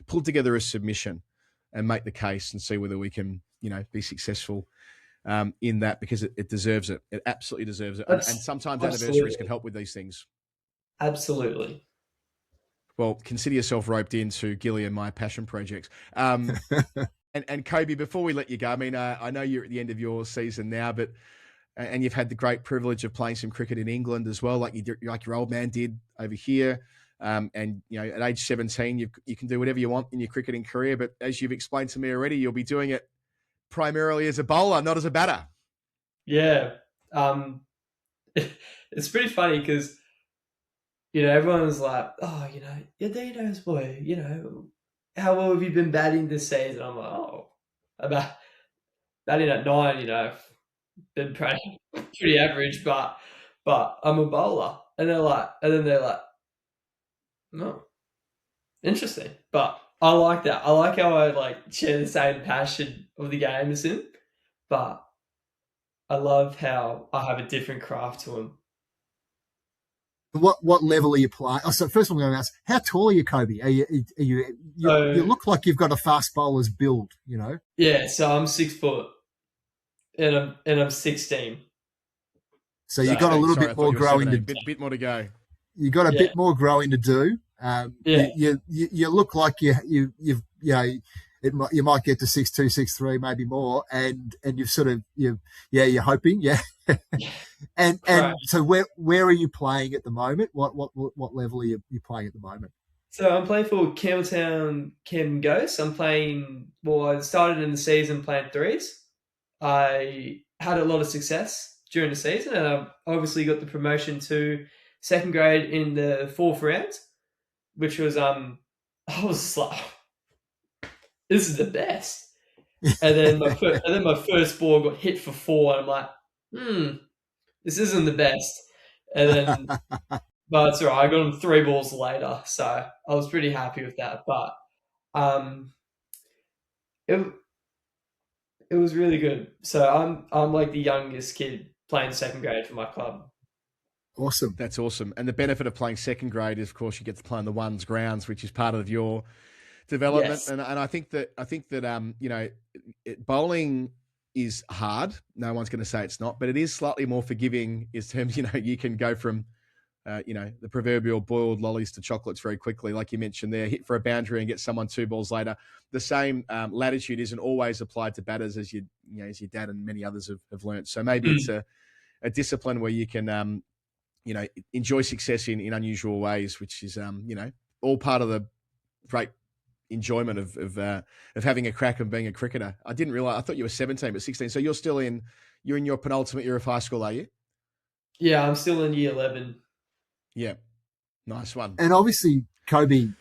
S1: pull together a submission and make the case and see whether we can, be successful in that, because it deserves it. It absolutely deserves it. And sometimes anniversaries can help with these things.
S3: Absolutely.
S1: Well, consider yourself roped into Gilly and my passion projects. And Koby, before we let you go, I mean, I know you're at the end of your season now, but and you've had the great privilege of playing some cricket in England as well, like your old man did over here. And at age 17, you can do whatever you want in your cricketing career. But as you've explained to me already, you'll be doing it primarily as a bowler, not as a batter.
S3: Yeah, it's pretty funny because everyone's like, "Oh, you're Deano's boy. How well have you been batting this season?" I'm like, "Oh, about batting at 9. Been pretty average, but I'm a bowler." And they're like, "No, interesting." But I like that. I like how I share the same passion of the game as him, but I love how I have a different craft to him.
S2: What level are you playing? Oh, so first I'm going to ask, how tall are you, Koby? You look like you've got a fast bowler's build,
S3: Yeah, so I'm 6 foot, and I'm 16.
S2: So you got a little bit more growing to
S1: bit more to go.
S2: You got a bit more growing to do. You look like you might get to 6'2", 6'3", maybe more, and you've sort of you're hoping, and so where are you playing at the moment? What level are you playing at the moment?
S3: So I'm playing for Campbelltown Chem Ghosts. I started in the season playing threes. I had a lot of success during the season, and I obviously got the promotion to second grade in the 4th round, which was I was like, this is the best. And then my first ball got hit for 4, and I'm like, this isn't the best. And then, but it's all right. I got him 3 balls later, so I was pretty happy with that. But it was really good. So I'm like the youngest kid playing second grade for my club.
S2: Awesome.
S1: That's awesome. And the benefit of playing second grade is, of course, you get to play on the ones grounds, which is part of your development.
S3: Yes.
S1: And I think that bowling is hard. No one's going to say it's not, but it is slightly more forgiving in terms, you can go from, the proverbial boiled lollies to chocolates very quickly. Like you mentioned there, hit for a boundary and get someone 2 balls later. The same latitude isn't always applied to batters as your dad and many others have learned. So maybe it's a discipline where you can, enjoy success in unusual ways, which is, all part of the great enjoyment of having a crack and being a cricketer. I didn't realize, I thought you were 17, but 16. So you're in your penultimate year of high school, are you?
S3: Yeah, I'm still in year 11.
S1: Yeah. Nice one.
S2: And obviously, Koby,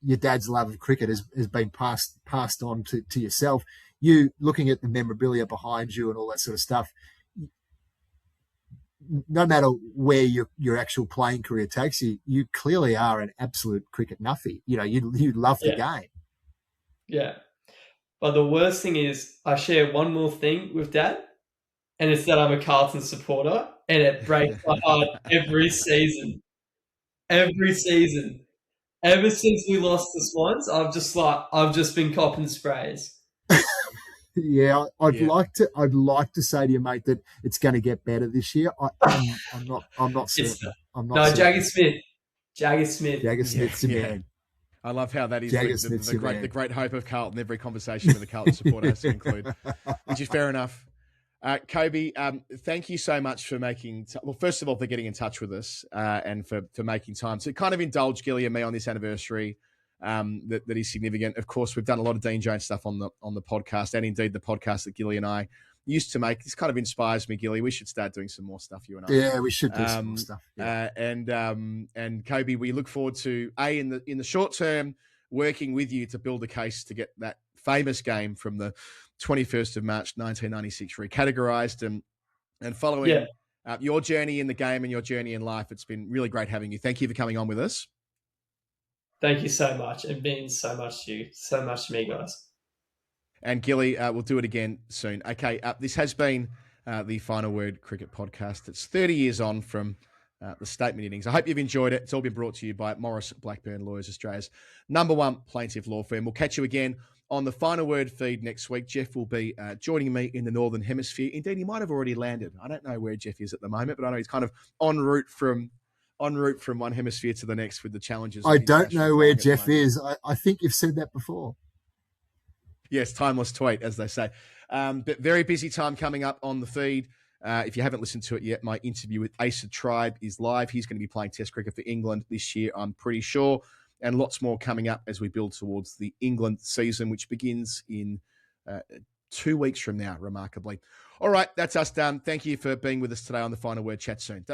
S2: your dad's love of cricket has been passed on to yourself. You looking at the memorabilia behind you and all that sort of stuff, no matter where your actual playing career takes you, you clearly are an absolute cricket nuffy. You love the game.
S3: Yeah. But the worst thing is I share one more thing with Dad, and it's that I'm a Carlton supporter, and it breaks my heart every season. Every season. Ever since we lost the Swans, I've just been copping sprays.
S2: Yeah, I'd like to say to you, mate, that it's going to get better this year. I'm not certain.
S3: Jagger Smith. Jagger
S2: Smith's the man.
S1: I love how that is the great hope of Carlton. Every conversation with a Carlton supporter has to include, which is fair enough. Koby, thank you so much for first of all, for getting in touch with us and for making time to kind of indulge Gilly and me on this anniversary that is significant. Of course, we've done a lot of Dean Jones stuff on the podcast, and indeed the podcast that Gilly and I used to make. This kind of inspires me, Gilly. We should start doing some more stuff, you and I.
S2: Yeah, we should do some more stuff. Yeah.
S1: And Koby, we look forward to in the short term working with you to build a case to get that famous game from the 21st of March 1996 recategorized and following your journey in the game and your journey in life. It's been really great having you. Thank you for coming on with us.
S3: Thank you so much. It means so much to you, so much to me, guys.
S1: And Gilly, we'll do it again soon. Okay, this has been the Final Word Cricket Podcast. It's 30 years on from the statement innings. I hope you've enjoyed it. It's all been brought to you by Morris Blackburn Lawyers, Australia's #1 plaintiff law firm. We'll catch you again on the Final Word feed next week. Jeff will be joining me in the Northern Hemisphere. Indeed, he might have already landed. I don't know where Jeff is at the moment, but I know he's kind of en route from one hemisphere to the next with the challenges.
S2: I don't know where Jeff is. I think you've said that before.
S1: Yes, timeless tweet, as they say. But very busy time coming up on the feed. If you haven't listened to it yet, my interview with Asa Tribe is live. He's going to be playing Test cricket for England this year, I'm pretty sure. And lots more coming up as we build towards the England season, which begins in 2 weeks from now, remarkably. All right, that's us done. Thank you for being with us today on The Final Word. Chat soon.